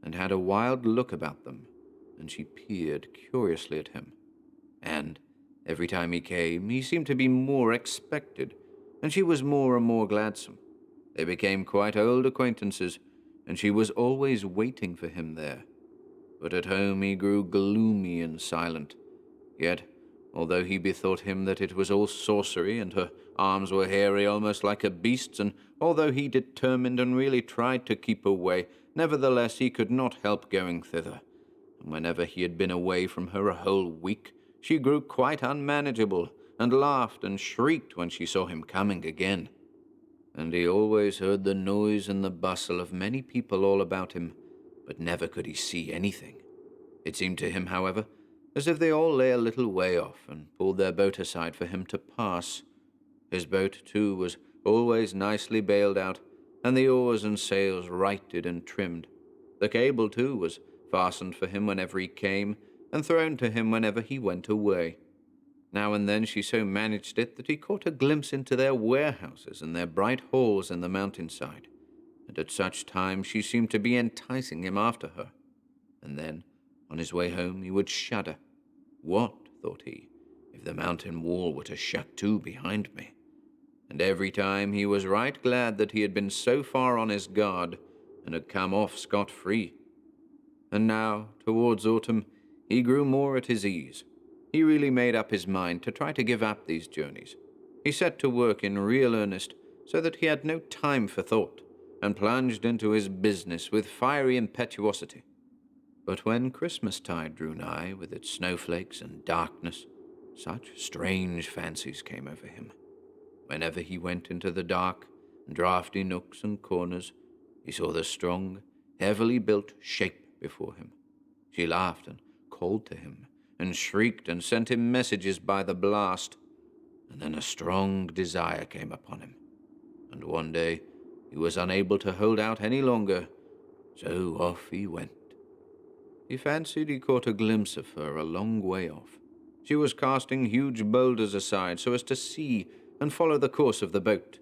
and had a wild look about them, and she peered curiously at him. And every time he came, he seemed to be more expected, and she was more and more gladsome. They became quite old acquaintances, and she was always waiting for him there. But at home he grew gloomy and silent. Yet, although he bethought him that it was all sorcery, and her arms were hairy almost like a beast's, and although he determined and really tried to keep away, nevertheless he could not help going thither. And whenever he had been away from her a whole week, she grew quite unmanageable, and laughed and shrieked when she saw him coming again. And he always heard the noise and the bustle of many people all about him, but never could he see anything. It seemed to him, however, as if they all lay a little way off and pulled their boat aside for him to pass. His boat, too, was always nicely bailed out, and the oars and sails righted and trimmed. The cable, too, was fastened for him whenever he came, and thrown to him whenever he went away. Now and then she so managed it that he caught a glimpse into their warehouses and their bright halls in the mountainside, and at such times she seemed to be enticing him after her. And then, On his way home he would shudder. What, thought he, if the mountain wall were to shut to behind me? And every time he was right glad that he had been so far on his guard and had come off scot-free. And now, towards autumn, he grew more at his ease. He really made up his mind to try to give up these journeys. He set to work in real earnest, so that he had no time for thought, and plunged into his business with fiery impetuosity. But when Christmastide drew nigh with its snowflakes and darkness, such strange fancies came over him. Whenever he went into the dark and draughty nooks and corners, he saw the strong, heavily built shape before him. She laughed and called to him, and shrieked and sent him messages by the blast. And then a strong desire came upon him, and one day he was unable to hold out any longer, so off he went. He fancied he caught a glimpse of her a long way off. She was casting huge boulders aside so as to see and follow the course of the boat,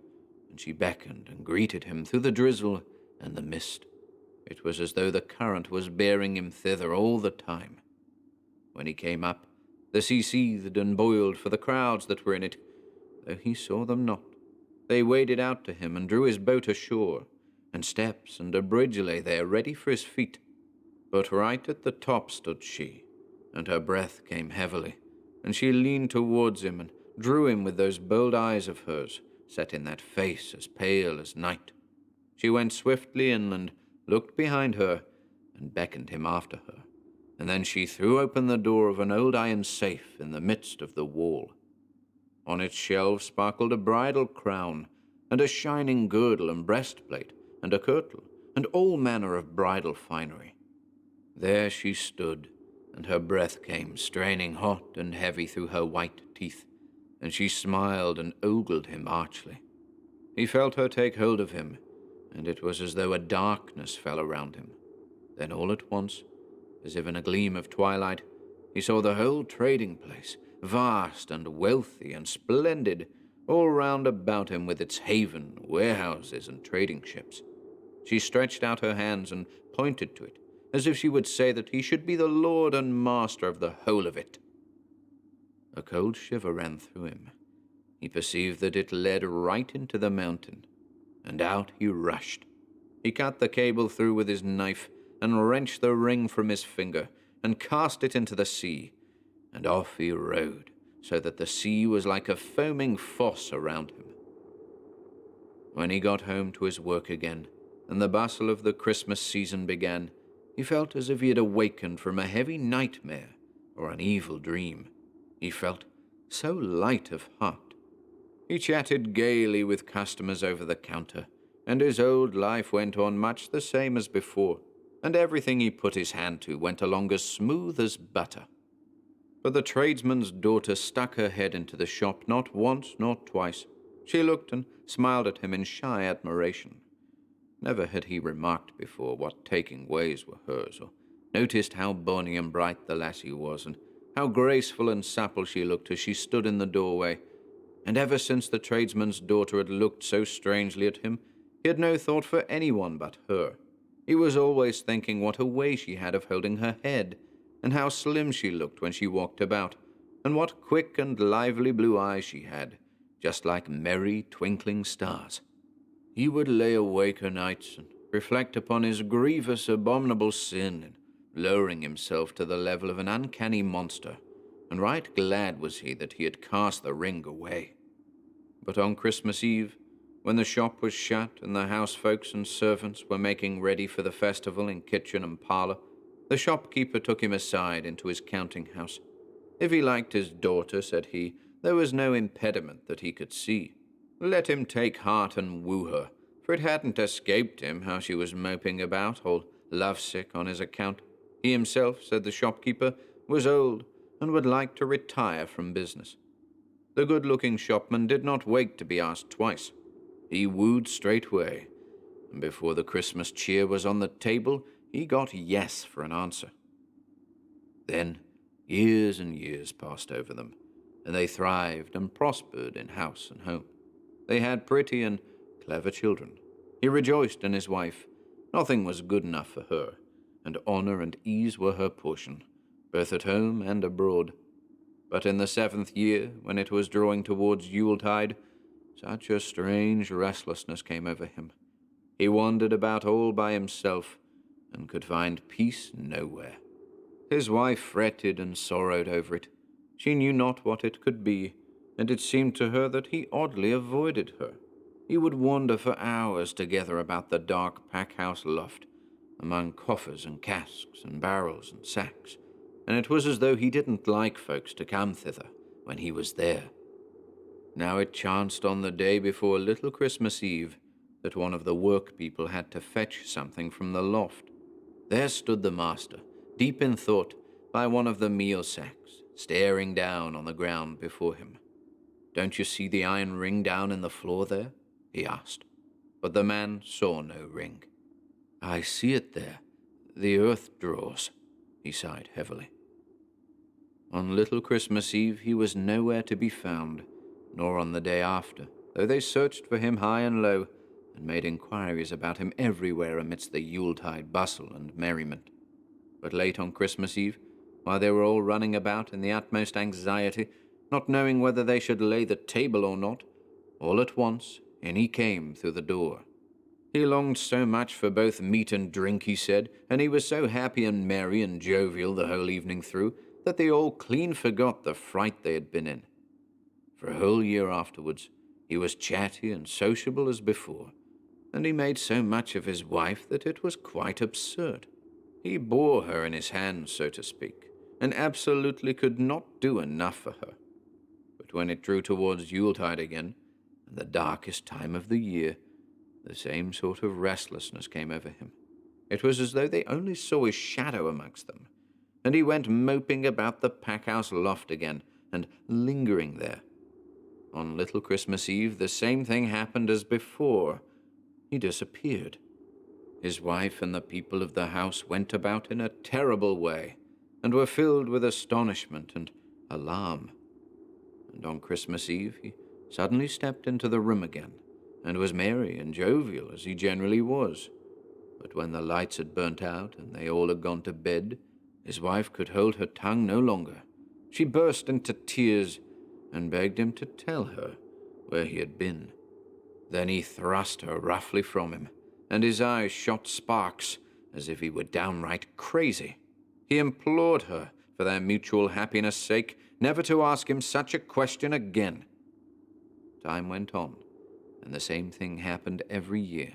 and she beckoned and greeted him through the drizzle and the mist. It was as though the current was bearing him thither all the time. When he came up, the sea seethed and boiled for the crowds that were in it, though he saw them not. They waded out to him and drew his boat ashore, and steps and a bridge lay there ready for his feet. But right at the top stood she, and her breath came heavily, and she leaned towards him and drew him with those bold eyes of hers, set in that face as pale as night. She went swiftly inland, looked behind her, and beckoned him after her. And then she threw open the door of an old iron safe in the midst of the wall. On its shelves sparkled a bridal crown, and a shining girdle and breastplate, and a kirtle, and all manner of bridal finery. There she stood, and her breath came straining hot and heavy through her white teeth, and she smiled and ogled him archly. He felt her take hold of him, and it was as though a darkness fell around him. Then all at once, as if in a gleam of twilight, he saw the whole trading place, vast and wealthy and splendid, all round about him with its haven, warehouses, and trading ships. She stretched out her hands and pointed to it, as if she would say that he should be the lord and master of the whole of it. A cold shiver ran through him. He perceived that it led right into the mountain, and out he rushed. He cut the cable through with his knife, and wrenched the ring from his finger, and cast it into the sea, and off he rode, so that the sea was like a foaming fosse around him. When he got home to his work again, and the bustle of the Christmas season began, he felt as if he had awakened from a heavy nightmare or an evil dream. He felt so light of heart. He chatted gaily with customers over the counter, and his old life went on much the same as before, and everything he put his hand to went along as smooth as butter. But the tradesman's daughter stuck her head into the shop not once nor twice. She looked and smiled at him in shy admiration. Never had he remarked before what taking ways were hers, or noticed how bonny and bright the lassie was, and how graceful and supple she looked as she stood in the doorway. And ever since the tradesman's daughter had looked so strangely at him, he had no thought for anyone but her. He was always thinking what a way she had of holding her head, and how slim she looked when she walked about, and what quick and lively blue eyes she had, just like merry twinkling stars. He would lay awake o' nights and reflect upon his grievous, abominable sin, and lowering himself to the level of an uncanny monster, and right glad was he that he had cast the ring away. But on Christmas Eve, when the shop was shut and the house folks and servants were making ready for the festival in kitchen and parlor, the shopkeeper took him aside into his counting-house. If he liked his daughter, said he, there was no impediment that he could see. Let him take heart and woo her, for it hadn't escaped him how she was moping about, all lovesick on his account. He himself, said the shopkeeper, was old and would like to retire from business. The good-looking shopman did not wait to be asked twice. He wooed straightway, and before the Christmas cheer was on the table, he got yes for an answer. Then years and years passed over them, and they thrived and prospered in house and home. They had pretty and clever children. He rejoiced in his wife. Nothing was good enough for her, and honor and ease were her portion, both at home and abroad. But in the 7th year, when it was drawing towards Yuletide, such a strange restlessness came over him. He wandered about all by himself, and could find peace nowhere. His wife fretted and sorrowed over it. She knew not what it could be, and it seemed to her that he oddly avoided her. He would wander for hours together about the dark pack-house loft, among coffers and casks and barrels and sacks, and it was as though he didn't like folks to come thither when he was there. Now it chanced on the day before Little Christmas Eve that one of the work people had to fetch something from the loft. There stood the master, deep in thought, by one of the meal sacks, staring down on the ground before him. "Don't you see the iron ring down in the floor there?" he asked. But the man saw no ring. "I see it there. The earth draws," he sighed heavily. On Little Christmas Eve he was nowhere to be found, nor on the day after, though they searched for him high and low, and made inquiries about him everywhere amidst the Yuletide bustle and merriment. But late on Christmas Eve, while they were all running about in the utmost anxiety, not knowing whether they should lay the table or not, all at once in he came through the door. He longed so much for both meat and drink, he said, and he was so happy and merry and jovial the whole evening through, that they all clean forgot the fright they had been in. For a whole year afterwards, he was chatty and sociable as before, and he made so much of his wife that it was quite absurd. He bore her in his hands, so to speak, and absolutely could not do enough for her. But when it drew towards Yuletide again, and the darkest time of the year, the same sort of restlessness came over him. It was as though they only saw his shadow amongst them, and he went moping about the pack-house loft again, and lingering there. On Little Christmas Eve, the same thing happened as before. He disappeared. His wife and the people of the house went about in a terrible way, and were filled with astonishment and alarm. And on Christmas Eve, he suddenly stepped into the room again, and was merry and jovial as he generally was. But when the lights had burnt out and they all had gone to bed, his wife could hold her tongue no longer. She burst into tears and begged him to tell her where he had been. Then he thrust her roughly from him, and his eyes shot sparks as if he were downright crazy. He implored her, for their mutual happiness' sake, never to ask him such a question again. Time went on, and the same thing happened every year.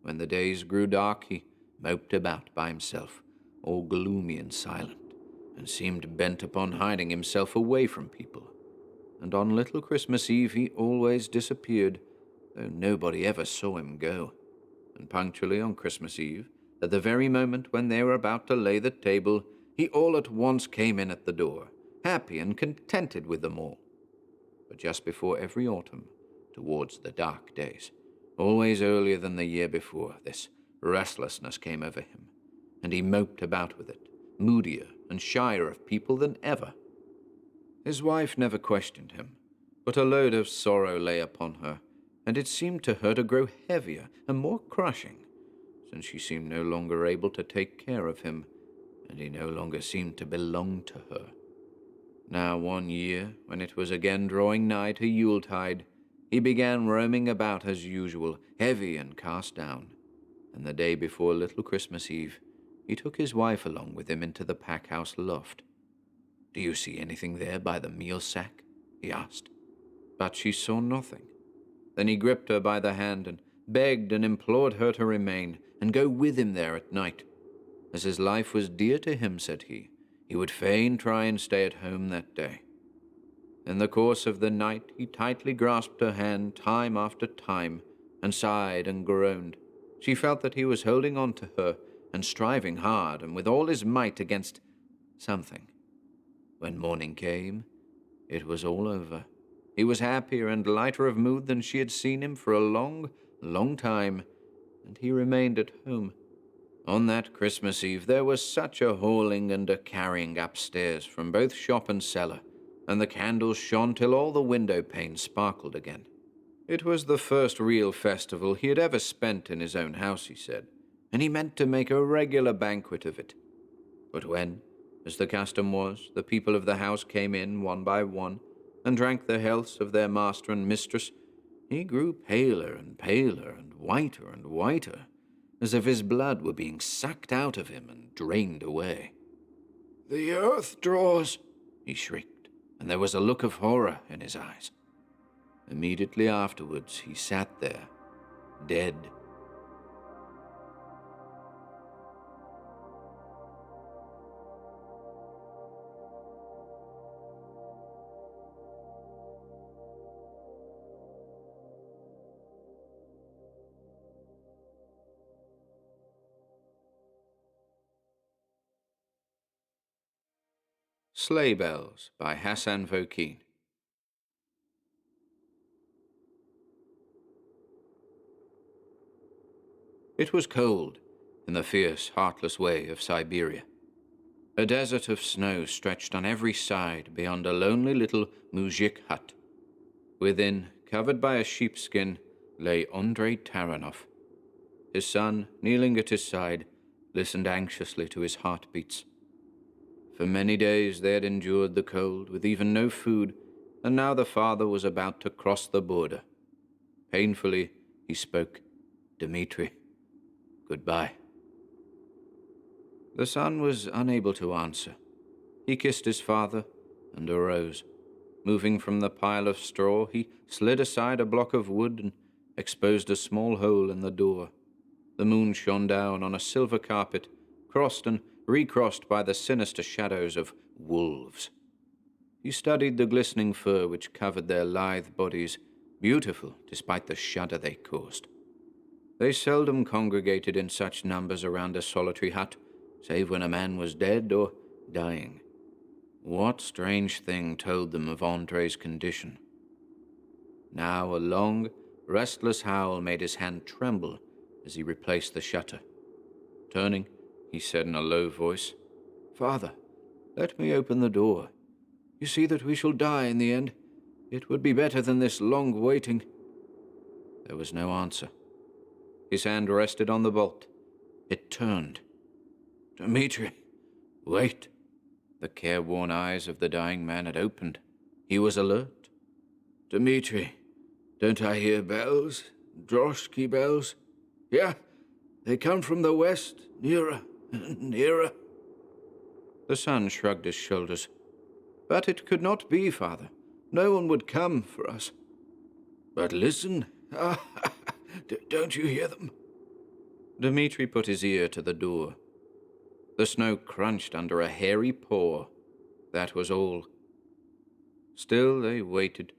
When the days grew dark, he moped about by himself, all gloomy and silent, and seemed bent upon hiding himself away from people. And on Little Christmas Eve he always disappeared, though nobody ever saw him go. And punctually on Christmas Eve, at the very moment when they were about to lay the table, he all at once came in at the door, happy and contented with them all. But just before every autumn, towards the dark days, always earlier than the year before, this restlessness came over him, and he moped about with it, moodier and shyer of people than ever. His wife never questioned him, but a load of sorrow lay upon her, and it seemed to her to grow heavier and more crushing, since she seemed no longer able to take care of him, and he no longer seemed to belong to her. Now one year, when it was again drawing nigh to Yuletide, he began roaming about as usual, heavy and cast down, and the day before Little Christmas Eve, he took his wife along with him into the pack-house loft. "Do you see anything there by the meal sack?" he asked. But she saw nothing. Then he gripped her by the hand and begged and implored her to remain and go with him there at night. As his life was dear to him, said he would fain try and stay at home that day. In the course of the night he tightly grasped her hand time after time, and sighed and groaned. She felt that he was holding on to her and striving hard and with all his might against something. When morning came, it was all over. He was happier and lighter of mood than she had seen him for a long, long time, and he remained at home. On that Christmas Eve there was such a hauling and a carrying upstairs from both shop and cellar, and the candles shone till all the window panes sparkled again. It was the first real festival he had ever spent in his own house, he said, and he meant to make a regular banquet of it. But when, as the custom was, the people of the house came in one by one and drank the healths of their master and mistress, he grew paler and whiter, as if his blood were being sucked out of him and drained away. "The earth draws," he shrieked, and there was a look of horror in his eyes. Immediately afterwards, he sat there, dead. Sleigh Bells by Hassan Vokeen. It was cold in the fierce, heartless way of Siberia. A desert of snow stretched on every side beyond a lonely little muzhik hut. Within, covered by a sheepskin, lay Andrei Taranov. His son, kneeling at his side, listened anxiously to his heartbeats. For many days they had endured the cold with even no food, and now the father was about to cross the border. Painfully, he spoke. "Dmitri, goodbye." The son was unable to answer. He kissed his father and arose. Moving from the pile of straw, he slid aside a block of wood and exposed a small hole in the door. The moon shone down on a silver carpet, crossed and recrossed by the sinister shadows of wolves. He studied the glistening fur which covered their lithe bodies, beautiful despite the shudder they caused. They seldom congregated in such numbers around a solitary hut, save when a man was dead or dying. What strange thing told them of Andrei's condition? Now a long, restless howl made his hand tremble as he replaced the shutter. Turning, he said in a low voice, "Father, let me open the door. You see that we shall die in the end. It would be better than this long waiting." There was no answer. His hand rested on the bolt. It turned. "Dmitri, wait." The careworn eyes of the dying man had opened. He was alert. "Dmitri, don't I hear bells? Droshky bells? Yeah, they come from the west, nearer and nearer." The son shrugged his shoulders. "But it could not be, father. No one would come for us." "But listen. Don't you hear them?" Dmitri put his ear to the door. The snow crunched under a hairy paw. That was all. Still they waited.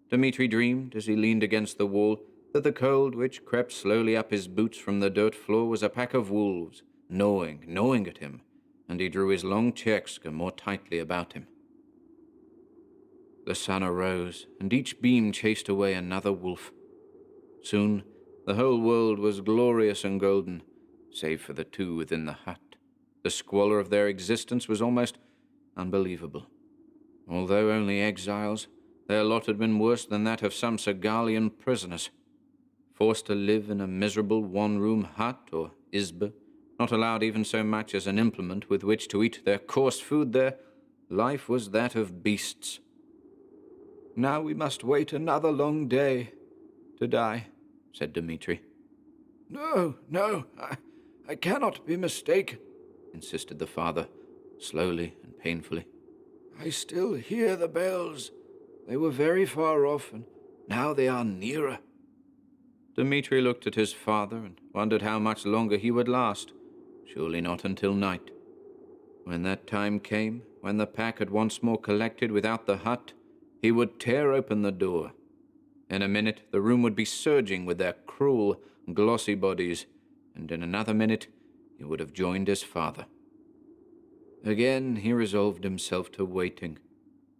Dmitri dreamed, as he leaned against the wall, that the cold which crept slowly up his boots from the dirt floor was a pack of wolves, gnawing at him, and he drew his long tchekska more tightly about him. The sun arose, and each beam chased away another wolf. Soon, the whole world was glorious and golden, save for the two within the hut. The squalor of their existence was almost unbelievable. Although only exiles, their lot had been worse than that of some Sagalian prisoners. Forced to live in a miserable one-room hut or izba, not allowed even so much as an implement with which to eat their coarse food, their life was that of beasts. "Now we must wait another long day to die," said Dmitri. No, I cannot be mistaken," insisted the father, slowly and painfully. "I still hear the bells. They were very far off, and now they are nearer." Dmitri looked at his father and wondered how much longer he would last. Surely not until night. When that time came, when the pack had once more collected without the hut, he would tear open the door. In a minute, the room would be surging with their cruel, glossy bodies, and in another minute, he would have joined his father. Again, he resolved himself to waiting.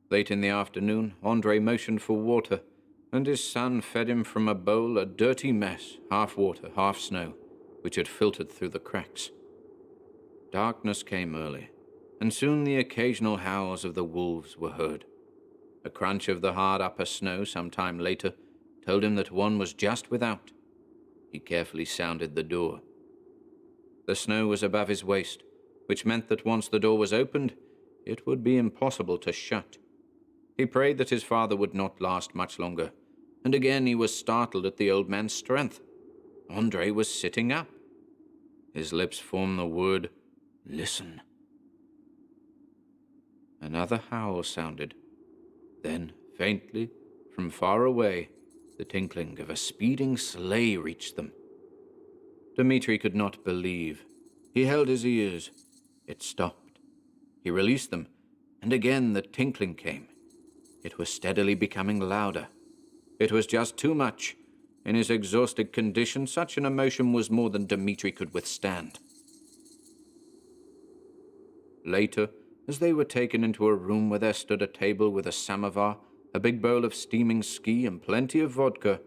Late in the afternoon, Andrei motioned for water, and his son fed him from a bowl a dirty mess, half water, half snow, which had filtered through the cracks. Darkness came early, and soon the occasional howls of the wolves were heard. A crunch of the hard upper snow some time later told him that one was just without. He carefully sounded the door. The snow was above his waist, which meant that once the door was opened, it would be impossible to shut. He prayed that his father would not last much longer, and again he was startled at the old man's strength. Andre was sitting up. His lips formed the word, "Listen." Another howl sounded. Then, faintly, from far away, the tinkling of a speeding sleigh reached them. Dmitri could not believe. He held his ears. It stopped. He released them, and again the tinkling came. It was steadily becoming louder. It was just too much. In his exhausted condition, such an emotion was more than Dmitri could withstand. Later, as they were taken into a room where there stood a table with a samovar, a big bowl of steaming ski, and plenty of vodka,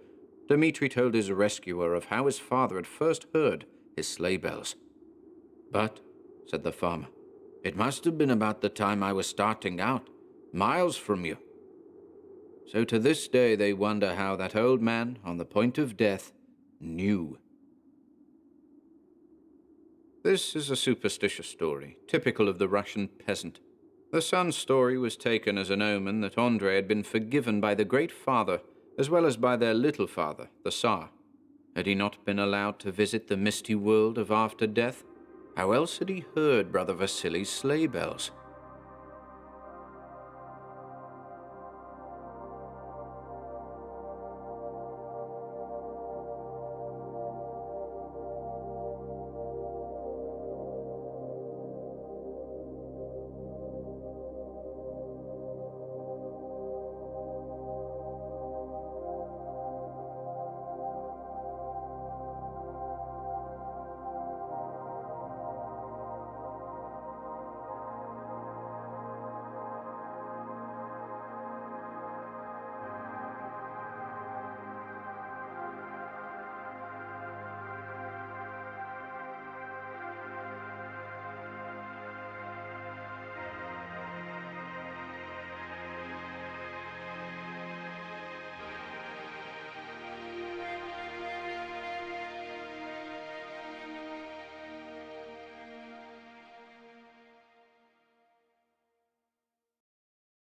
Dmitri told his rescuer of how his father had first heard his sleigh bells. "But," said the farmer, "it must have been about the time I was starting out, miles from you." So to this day they wonder how that old man, on the point of death, knew. This is a superstitious story, typical of the Russian peasant. The son's story was taken as an omen that Andre had been forgiven by the Great Father, as well as by their little father, the Tsar. Had he not been allowed to visit the misty world of after death? How else had he heard Brother Vasily's sleigh bells?